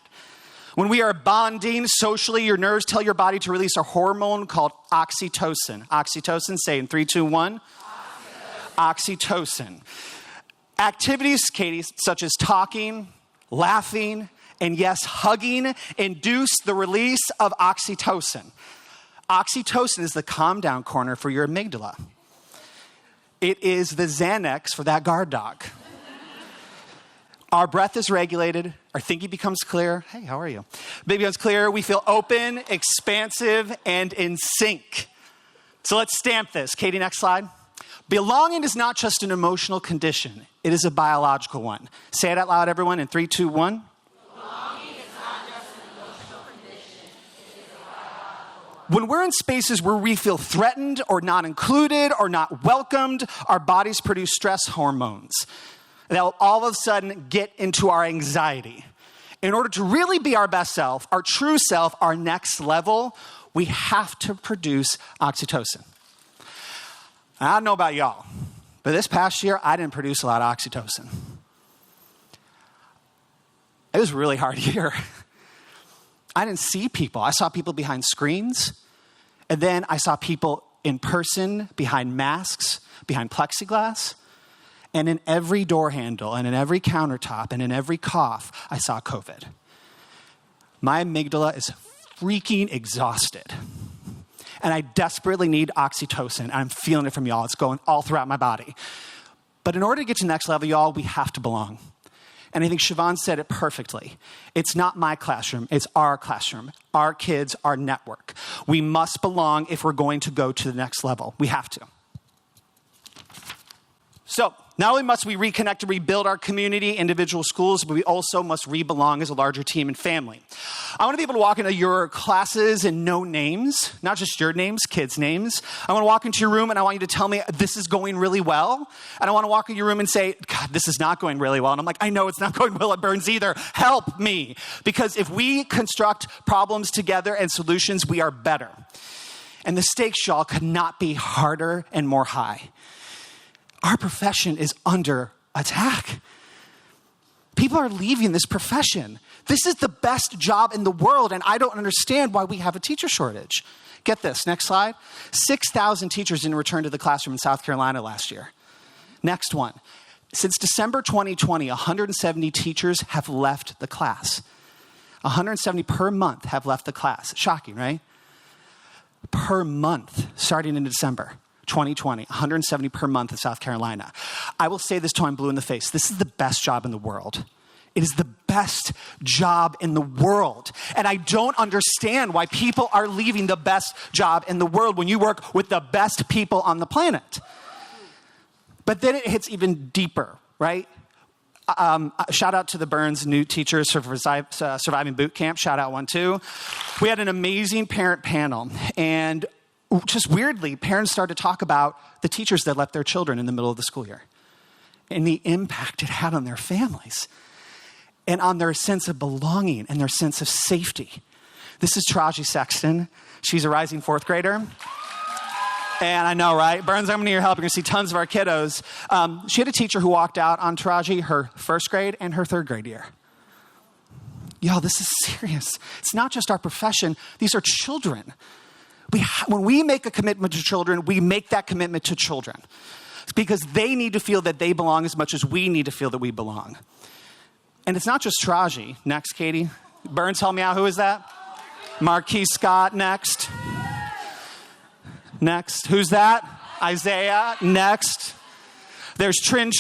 When we are bonding socially, your nerves tell your body to release a hormone called oxytocin. Oxytocin, say in 3, 2, 1. Oxytocin. Activities, Katie, such as talking, laughing, and yes, hugging, induce the release of oxytocin. Oxytocin is the calm down corner for your amygdala. It is the Xanax for that guard dog. Our breath is regulated. Our thinking becomes clear. Hey, how are you? Becomes clear. We feel open, expansive, and in sync. So let's stamp this. Katie, next slide. Belonging is not just an emotional condition. It is a biological one. Say it out loud, everyone, in 3, 2, 1. When we're in spaces where we feel threatened or not included or not welcomed, our bodies produce stress hormones. They'll all of a sudden get into our anxiety. In order to really be our best self, our true self, our next level, we have to produce oxytocin. I don't know about y'all, but this past year, I didn't produce a lot of oxytocin. It was a really hard year. I didn't see people. I saw people behind screens. And then I saw people in person, behind masks, behind plexiglass. And in every door handle, and in every countertop, and in every cough, I saw COVID. My amygdala is freaking exhausted. And I desperately need oxytocin. And I'm feeling it from y'all. It's going all throughout my body. But in order to get to the next level, y'all, we have to belong. And I think Siobhan said it perfectly. It's not my classroom, it's our classroom, our kids, our network. We must belong if we're going to go to the next level. We have to. So, not only must we reconnect and rebuild our community, individual schools, but we also must re-belong as a larger team and family. I want to be able to walk into your classes and know names, not just your names, kids' names. I want to walk into your room and I want you to tell me, this is going really well. And I want to walk in your room and say, God, this is not going really well. And I'm like, I know it's not going well at Burns either. Help me. Because if we construct problems together and solutions, we are better. And the stakes, y'all, could not be harder and more high. Our profession is under attack. People are leaving this profession. This is the best job in the world, and I don't understand why we have a teacher shortage. Get this, next slide. 6,000 teachers didn't return to the classroom in South Carolina last year. Next one. Since December 2020, 170 teachers have left the class. 170 per month have left the class. Shocking, right? Per month, starting in December 2020, 170 per month in South Carolina. I will say this till I'm blue in the face. This is the best job in the world. It is the best job in the world. And I don't understand why people are leaving the best job in the world when you work with the best people on the planet. But then it hits even deeper, right? Shout out to the Burns new teachers for surviving boot camp. Shout out one too. We had an amazing parent panel, and just weirdly, parents started to talk about the teachers that left their children in the middle of the school year and the impact it had on their families and on their sense of belonging and their sense of safety. This is Taraji Sexton. She's a rising fourth grader. And I know, right? Burns, I'm going to need your help. You're going to see tons of our kiddos. She had a teacher who walked out on Taraji her first grade and her third grade year. Y'all, this is serious. It's not just our profession. These are children. When we make a commitment to children, we make that commitment to children. It's because they need to feel that they belong as much as we need to feel that we belong. And it's not just Taraji. Next, Katie. Burns, help me out. Who is that? Marquise Scott. Next. Next. Who's that? Isaiah. Next. There's Trin.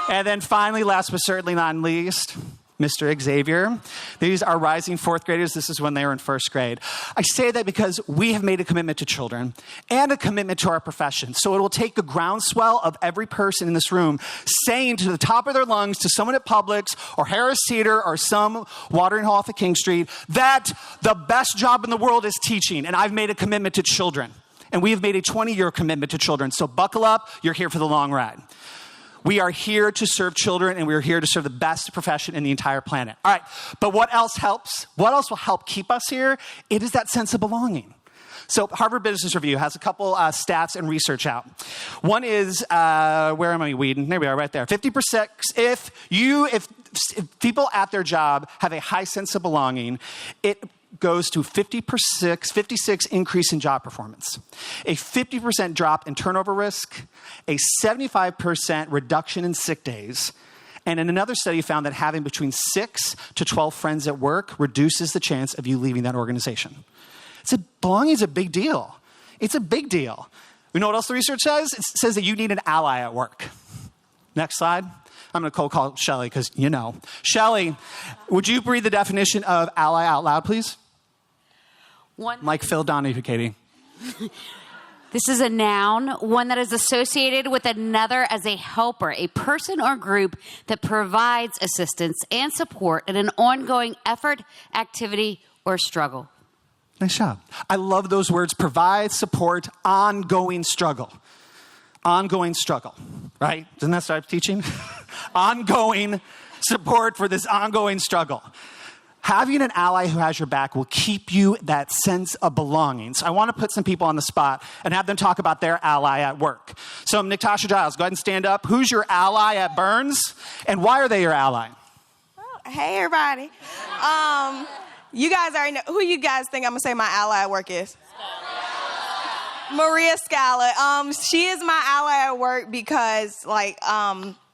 And then finally, last but certainly not least, Mr. Xavier. These are rising fourth graders. This is when they were in first grade. I say that because we have made a commitment to children and a commitment to our profession. So it will take the groundswell of every person in this room saying to the top of their lungs to someone at Publix or Harris Teeter or some watering hole off of King Street that the best job in the world is teaching. And I've made a commitment to children. And we have made a 20-year commitment to children. So buckle up. You're here for the long ride. We are here to serve children, and we are here to serve the best profession in the entire planet. All right, but what else helps? What else will help keep us here? It is that sense of belonging. So Harvard Business Review has a couple stats and research out. One is, where am I, Whedon? There we are, right there. 50%, if people at their job have a high sense of belonging, it goes to 56 increase in job performance, a 50% drop in turnover risk, a 75% reduction in sick days, and in another study found that having between 6 to 12 friends at work reduces the chance of you leaving that organization. Belonging is a big deal. It's a big deal. You know what else the research says? It says that you need an ally at work. Next slide. I'm going to cold call Shelly because you know. Shelly, would you read the definition of ally out loud, please? Like Phil Donahue, Katie. This is a noun, one that is associated with another as a helper, a person or group that provides assistance and support in an ongoing effort, activity, or struggle. Nice job. I love those words: provide, support, ongoing struggle. Ongoing struggle, right? Doesn't that start teaching? Ongoing support for this ongoing struggle. Having an ally who has your back will keep you that sense of belonging. So I want to put some people on the spot and have them talk about their ally at work. So Natasha Giles, go ahead and stand up. Who's your ally at Burns, and why are they your ally? Oh, hey, everybody. You guys already know. Who you guys think I'm going to say my ally at work is? Maria Scala. She is my ally at work because,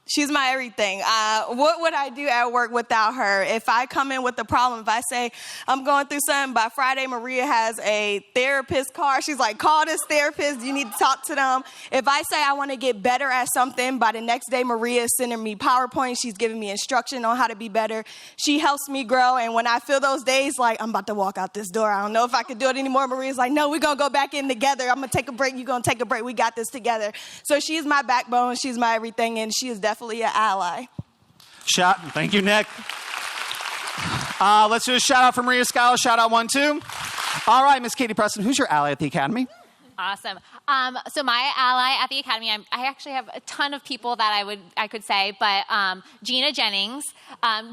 she's my everything. What would I do at work without her? If I come in with a problem, if I say I'm going through something, by Friday, Maria has a therapist card. She's like, call this therapist. You need to talk to them. If I say I want to get better at something, by the next day, Maria is sending me PowerPoint. She's giving me instruction on how to be better. She helps me grow. And when I feel those days like I'm about to walk out this door, I don't know if I can do it anymore, Maria's like, no, we're going to go back in together. I'm going to take a break. You're going to take a break. We got this together. So she's my backbone. She's my everything. And she is definitely an ally. Thank you, Nick. Let's do a shout out for Maria Scala. Shout out 1, 2. All right, Miss Katie Preston, who's your ally at the Academy? Awesome. So my ally at the Academy, I actually have a ton of people that I could say, but Gina Jennings.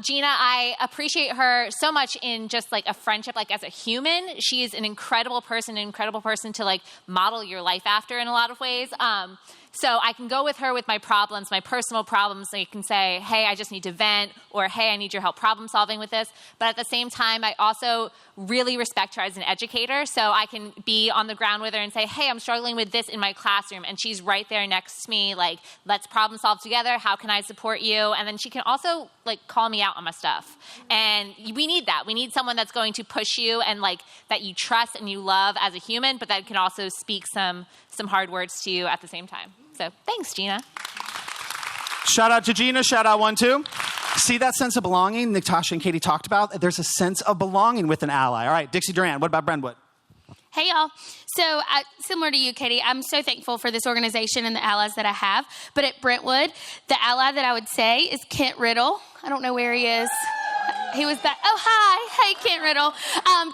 Gina, I appreciate her so much in just like a friendship, like as a human. She is an incredible person to like model your life after in a lot of ways. So I can go with her with my problems, my personal problems. I can say, hey, I just need to vent, or hey, I need your help problem solving with this. But at the same time, I also really respect her as an educator. So I can be on the ground with her and say, hey, I'm struggling with this in my classroom. And she's right there next to me, like, let's problem solve together. How can I support you? And then she can also like call me out on my stuff. And we need that. We need someone that's going to push you and like that you trust and you love as a human, but that can also speak some hard words to you at the same time. So thanks, Gina. Shout out to Gina. Shout out 1, 2. See that sense of belonging Natasha and Katie talked about? There's a sense of belonging with an ally. All right, Dixie Duran, what about Brentwood? Hey, y'all. So similar to you, Katie, I'm so thankful for this organization and the allies that I have. But at Brentwood, the ally that I would say is Kent Riddle. I don't know where he is. He was back. Oh, hi. Hey, Kent Riddle.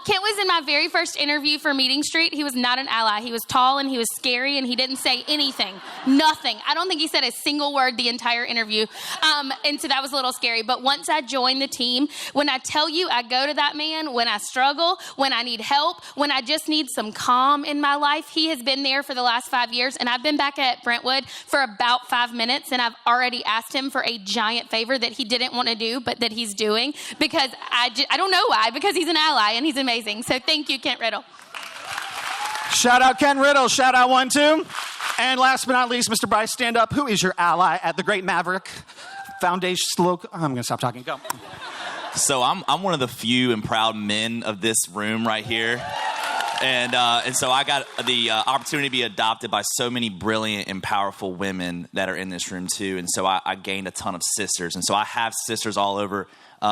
Kent was in my very first interview for Meeting Street. He was not an ally. He was tall and he was scary and he didn't say anything. Nothing. I don't think he said a single word the entire interview. And so that was a little scary. But once I joined the team, when I tell you I go to that man, when I struggle, when I need help, when I just need some calm in my life, he has been there for the last 5 years. And I've been back at Brentwood for about 5 minutes. And I've already asked him for a giant favor that he didn't want to do, but that he's doing. Because I don't know why, because he's an ally and he's amazing. So thank you, Kent Riddle. Shout out Kent Riddle. Shout out 1, 2. And last but not least, Mr. Bryce, stand up. Who is your ally at the Great Maverick Foundation? I'm going to stop talking. Go. So I'm one of the few and proud men of this room right here. And so I got the opportunity to be adopted by so many brilliant and powerful women that are in this room too. And so I gained a ton of sisters. And so I have sisters all over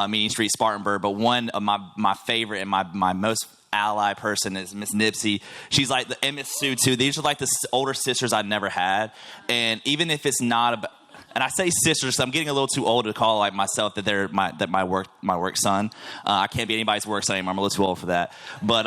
Meeting Street, Spartanburg. But one of my favorite and my most ally person is Miss Nipsey. She's like the Emmett Sue too. These are like the older sisters I never had. And even if it's not about, and I say sisters, so I'm getting a little too old to call like myself that they're my work son. I can't be anybody's work son anymore. I'm a little too old for that. But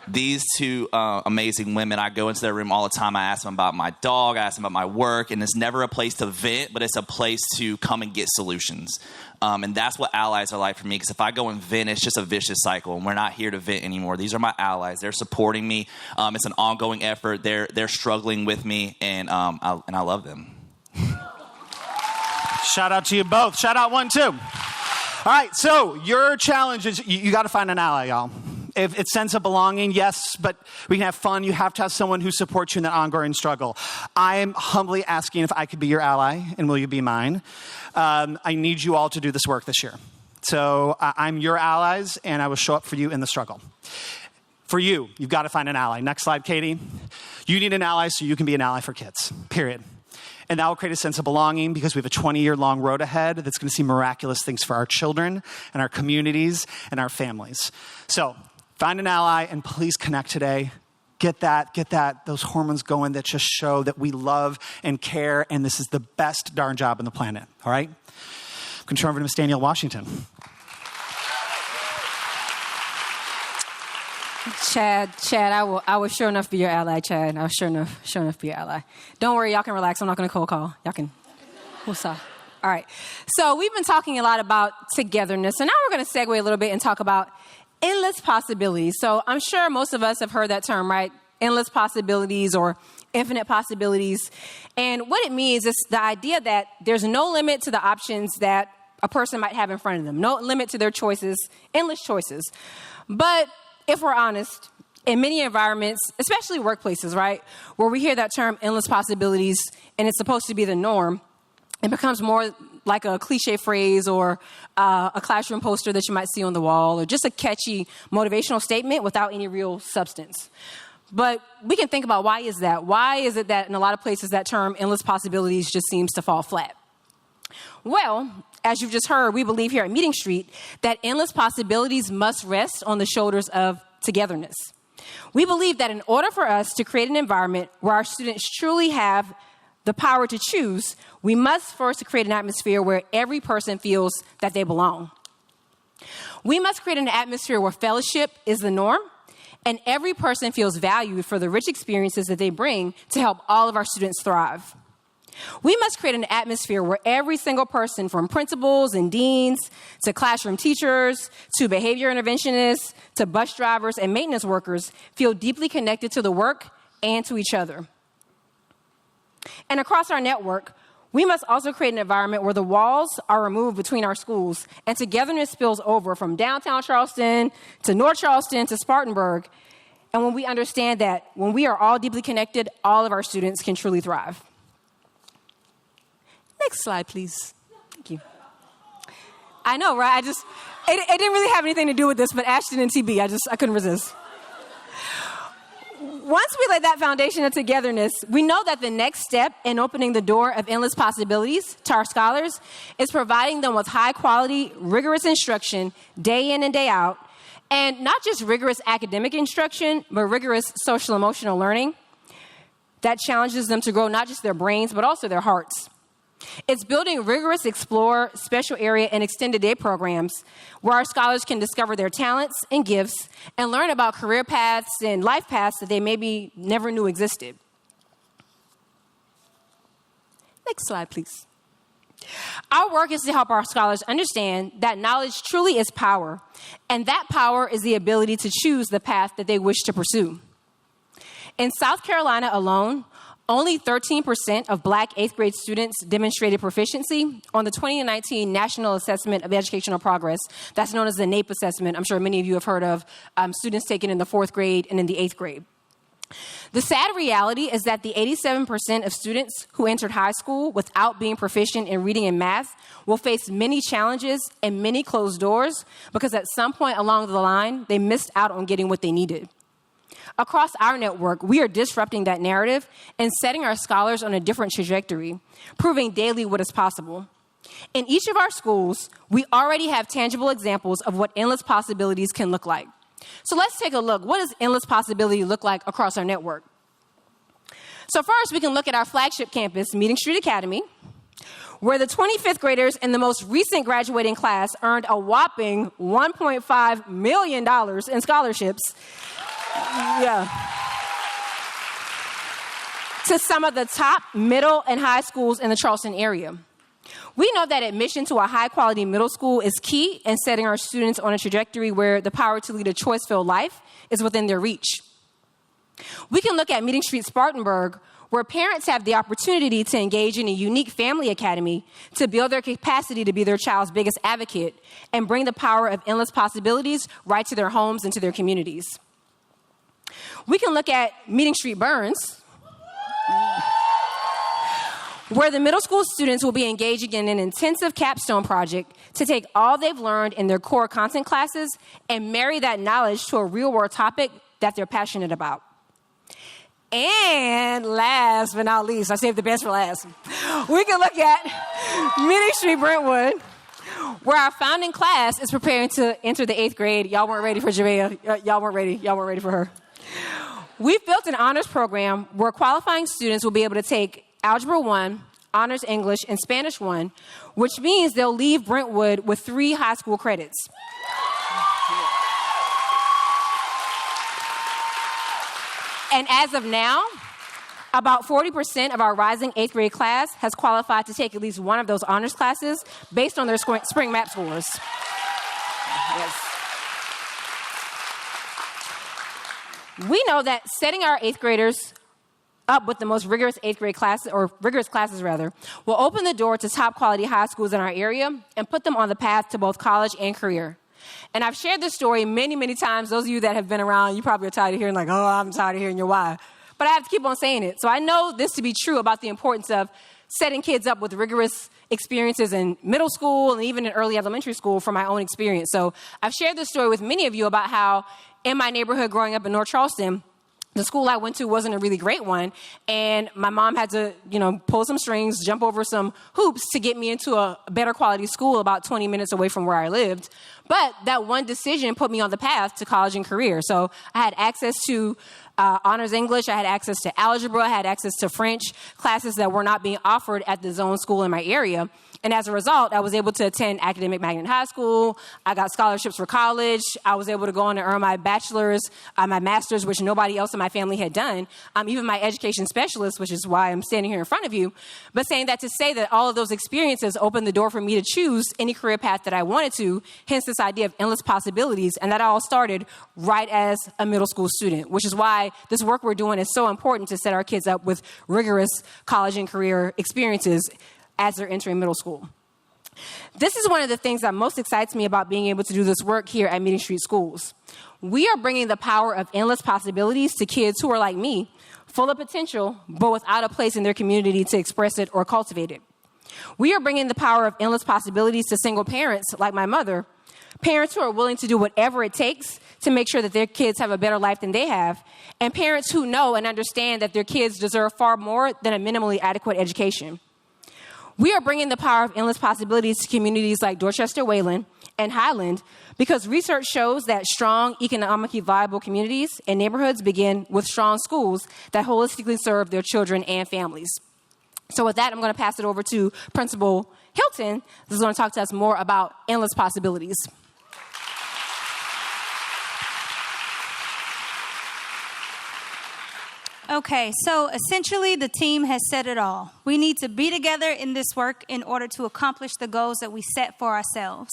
These two amazing women, I go into their room all the time. I ask them about my dog. I ask them about my work. And it's never a place to vent, but it's a place to come and get solutions. And that's what allies are like for me. Because if I go and vent, it's just a vicious cycle. And we're not here to vent anymore. These are my allies. They're supporting me. It's an ongoing effort. They're struggling with me. And I love them. Shout out to you both. Shout out 1, 2. All right, so your challenge is you got to find an ally, y'all. If it's sense of belonging, yes, but we can have fun. You have to have someone who supports you in that ongoing struggle. I'm humbly asking if I could be your ally, and will you be mine? I need you all to do this work this year. So I'm your allies, and I will show up for you in the struggle. For you, you've got to find an ally. Next slide, Katie. You need an ally so you can be an ally for kids, period. And that will create a sense of belonging because we have a 20-year-long road ahead that's going to see miraculous things for our children and our communities and our families. So find an ally and please connect today. Get those hormones going that just show that we love and care, and this is the best darn job on the planet, all right? I'm going to turn over to Ms. Danielle Washington. Chad, I will sure enough be your ally, Chad. I will sure enough be your ally. Don't worry, y'all can relax. I'm not going to cold call. Y'all can. Woosah. All right. So we've been talking a lot about togetherness, and now we're going to segue a little bit and talk about endless possibilities. So I'm sure most of us have heard that term, right? Endless possibilities or infinite possibilities. And what it means is the idea that there's no limit to the options that a person might have in front of them. No limit to their choices, endless choices. But if we're honest, in many environments, especially workplaces, right, where we hear that term endless possibilities and it's supposed to be the norm, it becomes more like a cliche phrase or a classroom poster that you might see on the wall or just a catchy motivational statement without any real substance. But we can think about why is that? Why is it that in a lot of places that term endless possibilities just seems to fall flat? Well, as you've just heard, we believe here at Meeting Street that endless possibilities must rest on the shoulders of togetherness. We believe that in order for us to create an environment where our students truly have the power to choose, we must first create an atmosphere where every person feels that they belong. We must create an atmosphere where fellowship is the norm and every person feels valued for the rich experiences that they bring to help all of our students thrive. We must create an atmosphere where every single person, from principals and deans to classroom teachers to behavior interventionists to bus drivers and maintenance workers, feel deeply connected to the work and to each other. And across our network, we must also create an environment where the walls are removed between our schools and togetherness spills over from downtown Charleston to North Charleston to Spartanburg. And when we understand that when we are all deeply connected, all of our students can truly thrive. Next slide, please. Thank you. I know, right? It didn't really have anything to do with this, but Ashton and TB, I couldn't resist. Once we lay that foundation of togetherness, we know that the next step in opening the door of endless possibilities to our scholars is providing them with high quality, rigorous instruction day in and day out, and not just rigorous academic instruction, but rigorous social emotional learning that challenges them to grow not just their brains, but also their hearts. It's building rigorous Explore, special area, and extended day programs where our scholars can discover their talents and gifts and learn about career paths and life paths that they maybe never knew existed. Next slide, please. Our work is to help our scholars understand that knowledge truly is power, and that power is the ability to choose the path that they wish to pursue. In South Carolina alone, only 13% of Black 8th grade students demonstrated proficiency on the 2019 National Assessment of Educational Progress. That's known as the NAEP assessment. I'm sure many of you have heard of students taken in the 4th grade and in the 8th grade. The sad reality is that the 87% of students who entered high school without being proficient in reading and math will face many challenges and many closed doors because at some point along the line, they missed out on getting what they needed. Across our network, we are disrupting that narrative and setting our scholars on a different trajectory, proving daily what is possible. In each of our schools, we already have tangible examples of what endless possibilities can look like. So let's take a look. What does endless possibility look like across our network? So first, we can look at our flagship campus, Meeting Street Academy, where the 25th graders in the most recent graduating class earned a whopping $1.5 million in scholarships. Yeah. To some of the top middle and high schools in the Charleston area. We know that admission to a high-quality middle school is key in setting our students on a trajectory where the power to lead a choice-filled life is within their reach. We can look at Meeting Street Spartanburg, where parents have the opportunity to engage in a unique family academy to build their capacity to be their child's biggest advocate and bring the power of endless possibilities right to their homes and to their communities. We can look at Meeting Street Burns, where the middle school students will be engaging in an intensive capstone project to take all they've learned in their core content classes and marry that knowledge to a real-world topic that they're passionate about. And last but not least, I saved the best for last, we can look at Meeting Street Brentwood, where our founding class is preparing to enter the 8th grade. Y'all weren't ready for Jamea. Y'all weren't ready for her. We've built an honors program where qualifying students will be able to take Algebra 1, Honors English, and Spanish 1, which means they'll leave Brentwood with 3 high school credits. And as of now, about 40% of our rising 8th grade class has qualified to take at least one of those honors classes based on their spring MAP scores. Yes. We know that setting our 8th graders up with the most rigorous 8th grade classes, or rigorous classes rather, will open the door to top quality high schools in our area and put them on the path to both college and career. And I've shared this story many, many times. Those of you that have been around, you probably are tired of hearing like, oh, I'm tired of hearing your why. But I have to keep on saying it. So I know this to be true about the importance of setting kids up with rigorous experiences in middle school and even in early elementary school from my own experience. So I've shared this story with many of you about how in my neighborhood growing up in North Charleston, the school I went to wasn't a really great one, and my mom had to, pull some strings, jump over some hoops to get me into a better quality school about 20 minutes away from where I lived. But that one decision put me on the path to college and career. So I had access to honors English, I had access to algebra, I had access to French, classes that were not being offered at the zone school in my area. And as a result, I was able to attend Academic Magnet High School. I got scholarships for college. I was able to go on to earn my bachelor's, my master's, which nobody else in my family had done. Even my education specialist, which is why I'm standing here in front of you. But saying that to say that all of those experiences opened the door for me to choose any career path that I wanted to, hence this idea of endless possibilities. And that all started right as a middle school student, which is why this work we're doing is so important to set our kids up with rigorous college and career experiences as they're entering middle school. This is one of the things that most excites me about being able to do this work here at Meeting Street Schools. We are bringing the power of endless possibilities to kids who are like me, full of potential, but without a place in their community to express it or cultivate it. We are bringing the power of endless possibilities to single parents like my mother, parents who are willing to do whatever it takes to make sure that their kids have a better life than they have, and parents who know and understand that their kids deserve far more than a minimally adequate education. We are bringing the power of endless possibilities to communities like Dorchester, Wayland, and Highland because research shows that strong, economically viable communities and neighborhoods begin with strong schools that holistically serve their children and families. So with that, I'm going to pass it over to Principal Hilton, who's going to talk to us more about endless possibilities. Okay, so essentially the team has said it all. We need to be together in this work in order to accomplish the goals that we set for ourselves.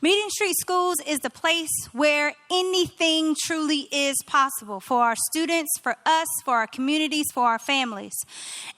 Meeting Street Schools is the place where anything truly is possible for our students, for us, for our communities, for our families.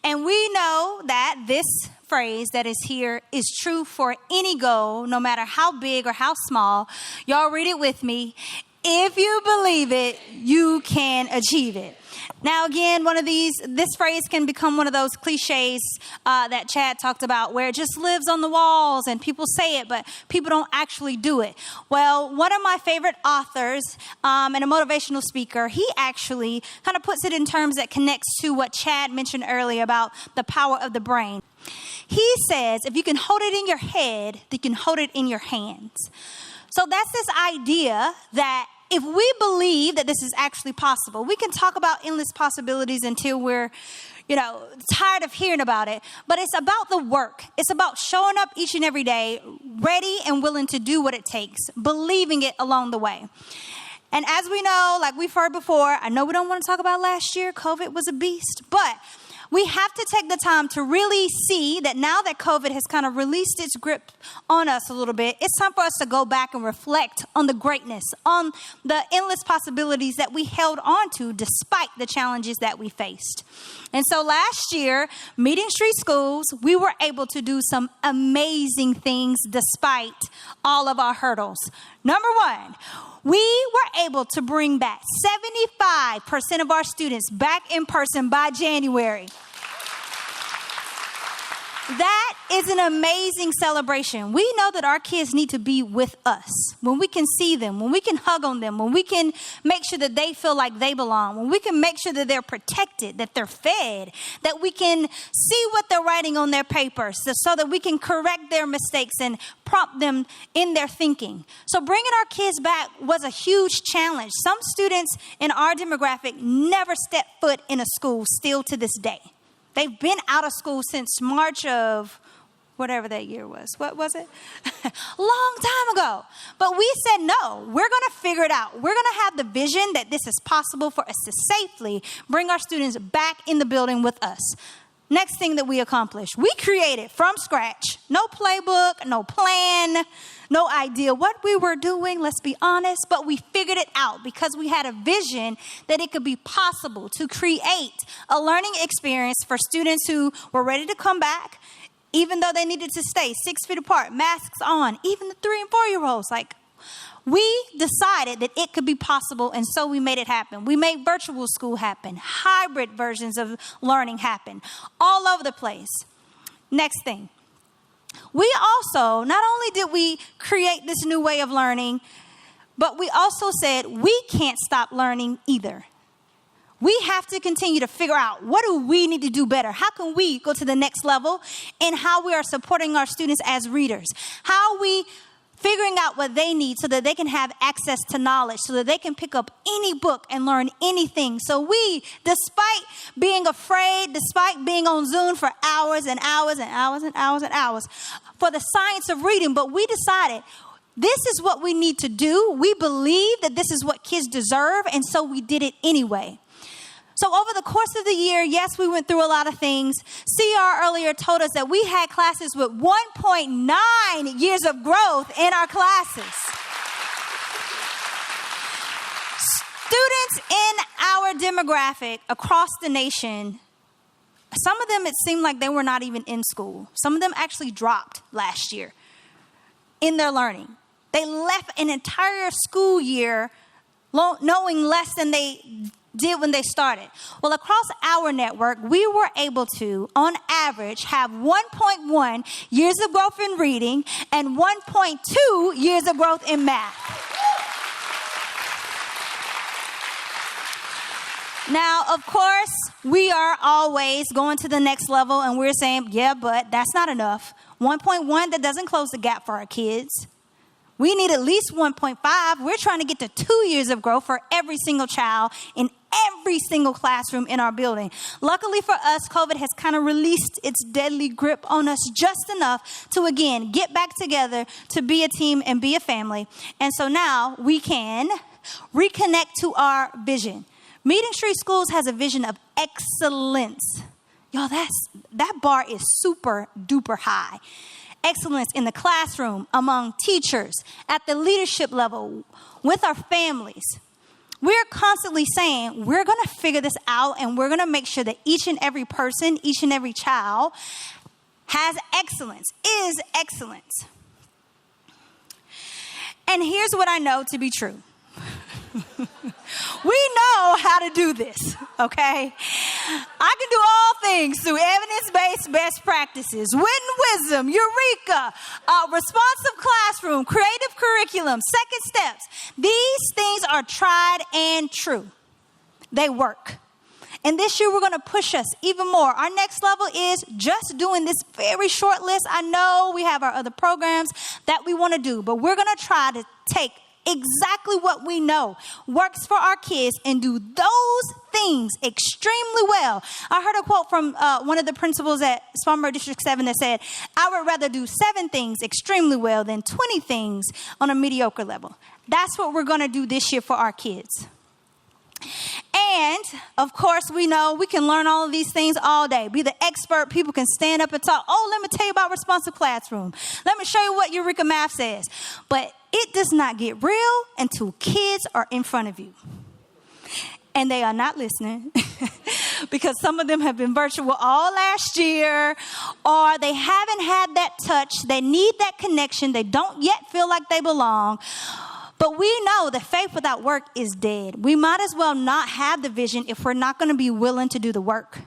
And we know that this phrase that is here is true for any goal, no matter how big or how small. Y'all read it with me. If you believe it, you can achieve it. Now, again, this phrase can become one of those cliches that Chad talked about where it just lives on the walls and people say it, but people don't actually do it. Well, one of my favorite authors and a motivational speaker, he actually kind of puts it in terms that connects to what Chad mentioned earlier about the power of the brain. He says, if you can hold it in your head, you can hold it in your hands. So that's this idea that if we believe that this is actually possible, we can talk about endless possibilities until we're, tired of hearing about it. But it's about the work. It's about showing up each and every day, ready and willing to do what it takes, believing it along the way. And as we know, like we've heard before, I know we don't want to talk about last year. COVID was a beast, but we have to take the time to really see that now that COVID has kind of released its grip on us a little bit, it's time for us to go back and reflect on the greatness, on the endless possibilities that we held on to despite the challenges that we faced. And so last year, Meeting Street Schools, we were able to do some amazing things despite all of our hurdles. Number one, we were able to bring back 75% of our students back in person by January. That is an amazing celebration. We know that our kids need to be with us. When we can see them, when we can hug on them, when we can make sure that they feel like they belong, when we can make sure that they're protected, that they're fed, that we can see what they're writing on their papers so that we can correct their mistakes and prompt them in their thinking. So bringing our kids back was a huge challenge. Some students in our demographic never stepped foot in a school still to this day. They've been out of school since March of whatever that year was. What was it? Long time ago. But we said, no, we're going to figure it out. We're going to have the vision that this is possible for us to safely bring our students back in the building with us. Next thing that we accomplished, we created from scratch, no playbook, no plan, no idea what we were doing, let's be honest, but we figured it out because we had a vision that it could be possible to create a learning experience for students who were ready to come back, even though they needed to stay 6 feet apart, masks on, even the 3 and 4 year olds. Like, we decided that it could be possible, and so we made it happen. We made virtual school happen, hybrid versions of learning happen, all over the place. Next thing. We also, not only did we create this new way of learning, but we also said we can't stop learning either. We have to continue to figure out what do we need to do better? How can we go to the next level in how we are supporting our students as readers? How we figuring out what they need so that they can have access to knowledge, so that they can pick up any book and learn anything. So we, despite being afraid, despite being on Zoom for hours and hours and hours and hours and hours for the science of reading, but we decided this is what we need to do. We believe that this is what kids deserve, and so we did it anyway. So over the course of the year, yes, we went through a lot of things. CR earlier told us that we had classes with 1.9 years of growth in our classes. Students in our demographic across the nation, some of them, it seemed like they were not even in school. Some of them actually dropped last year in their learning. They left an entire school year knowing less than they did when they started. Well, across our network, we were able to, on average, have 1.1 years of growth in reading and 1.2 years of growth in math. Now, of course, we are always going to the next level, and we're saying, yeah, but that's not enough. 1.1, that doesn't close the gap for our kids. We need at least 1.5. We're trying to get to 2 years of growth for every single child in every single classroom in our building. Luckily for us, COVID has kind of released its deadly grip on us just enough to, again, get back together to be a team and be a family. And so now we can reconnect to our vision. Meeting Street Schools has a vision of excellence. Y'all, that bar is super duper high. Excellence in the classroom, among teachers, at the leadership level, with our families. We're constantly saying, we're going to figure this out, and we're going to make sure that each and every person, each and every child has excellence, is excellence. And here's what I know to be true. We know how to do this, okay? I can do all things through evidence-based best practices, wit and wisdom, eureka, responsive classroom, creative curriculum, second steps. These things are tried and true. They work. And this year, we're going to push us even more. Our next level is just doing this very short list. I know we have our other programs that we want to do, but we're going to try to take exactly what we know works for our kids and do those things extremely well. I heard a quote from one of the principals at Spartanburg District 7 that said, I would rather do 7 things extremely well than 20 things on a mediocre level. That's what we're going to do this year for our kids. And, of course, we know we can learn all of these things all day. Be the expert. People can stand up and talk. Oh, let me tell you about responsive classroom. Let me show you what Eureka Math says. But it does not get real until kids are in front of you. And they are not listening because some of them have been virtual all last year, or they haven't had that touch. They need that connection. They don't yet feel like they belong. But we know that faith without work is dead. We might as well not have the vision if we're not going to be willing to do the work.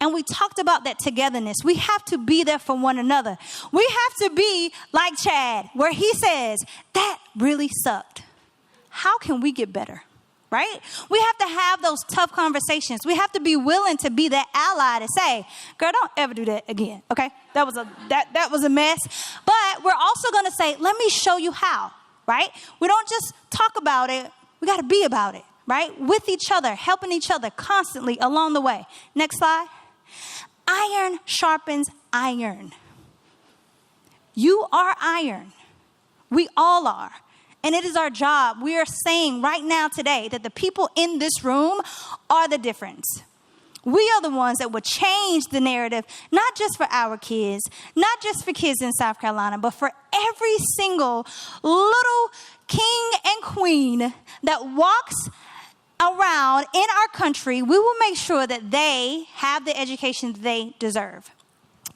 And we talked about that togetherness. We have to be there for one another. We have to be like Chad, where he says, that really sucked. How can we get better? Right? We have to have those tough conversations. We have to be willing to be that ally to say, girl, don't ever do that again. Okay? That was a mess. But we're also going to say, let me show you how. Right? We don't just talk about it. We got to be about it, right? With each other, helping each other constantly along the way. Next slide. Iron sharpens iron. You are iron. We all are. And it is our job. We are saying right now today that the people in this room are the difference. We are the ones that will change the narrative, not just for our kids, not just for kids in South Carolina, but for every single little king and queen that walks around in our country. We will make sure that they have the education they deserve.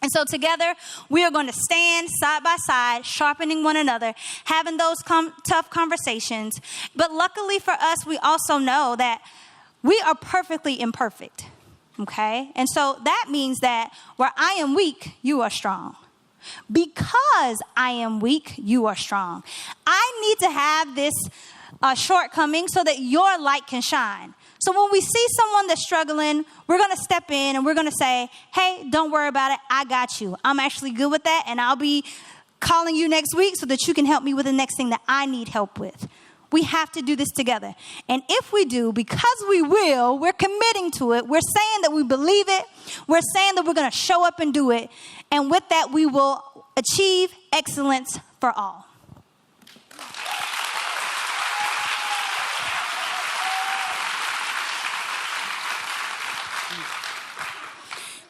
And so together, we are going to stand side by side, sharpening one another, having those tough conversations. But luckily for us, we also know that we are perfectly imperfect. Okay? And so that means that where I am weak, you are strong. Because I am weak, you are strong. I need to have this shortcoming so that your light can shine. So when we see someone that's struggling, we're going to step in and we're going to say, hey, don't worry about it. I got you. I'm actually good with that. And I'll be calling you next week so that you can help me with the next thing that I need help with. We have to do this together. And if we do, because we will, we're committing to it. We're saying that we believe it. We're saying that we're going to show up and do it. And with that, we will achieve excellence for all.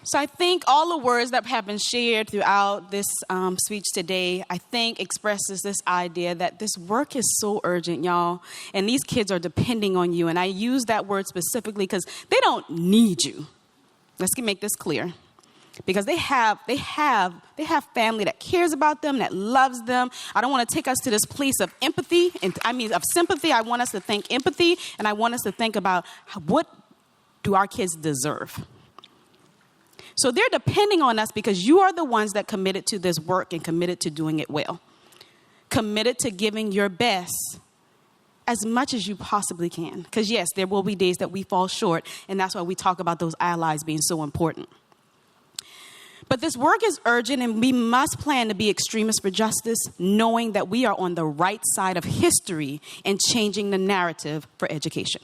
So I think all the words that have been shared throughout this speech today, I think expresses this idea that this work is so urgent, y'all. And these kids are depending on you. And I use that word specifically because they don't need you. Let's make this clear. Because they have family that cares about them, that loves them. I don't want to take us to this place of empathy, of sympathy. I want us to think empathy, and I want us to think about what do our kids deserve. So they're depending on us because you are the ones that committed to this work and committed to doing it well. Committed to giving your best as much as you possibly can. Because yes, there will be days that we fall short, and that's why we talk about those allies being so important. But this work is urgent, and we must plan to be extremists for justice, knowing that we are on the right side of history and changing the narrative for education.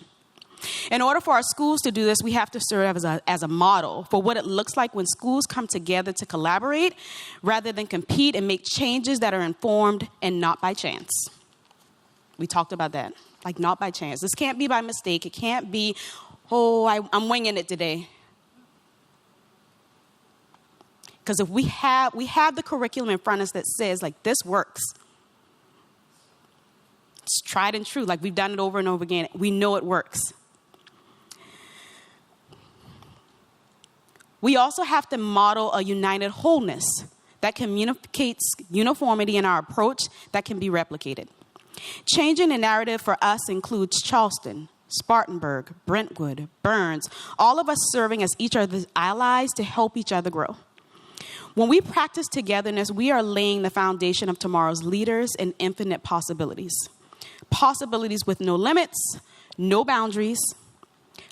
In order for our schools to do this, we have to serve as a model for what it looks like when schools come together to collaborate rather than compete and make changes that are informed and not by chance. We talked about that, like not by chance. This can't be by mistake. It can't be, I'm winging it today. Because if we have the curriculum in front of us that says, like, this works. It's tried and true, like we've done it over and over again. We know it works. We also have to model a united wholeness that communicates uniformity in our approach that can be replicated. Changing the narrative for us includes Charleston, Spartanburg, Brentwood, Burns, all of us serving as each other's allies to help each other grow. When we practice togetherness, we are laying the foundation of tomorrow's leaders and infinite possibilities. Possibilities with no limits, no boundaries,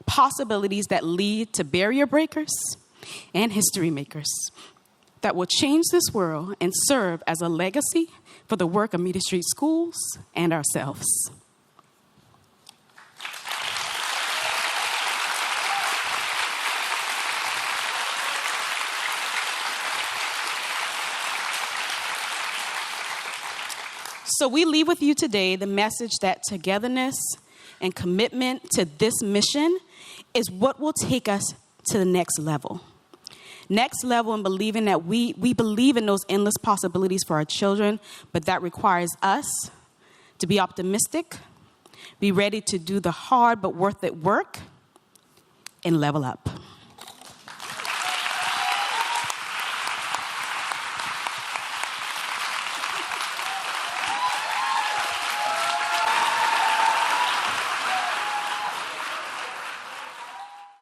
possibilities that lead to barrier breakers and history makers. that will change this world and serve as a legacy for the work of Media Street Schools and ourselves. So we leave with you today the message that togetherness and commitment to this mission is what will take us to the next level. Next level in believing that we believe in those endless possibilities for our children, but that requires us to be optimistic, be ready to do the hard but worth it work, and level up.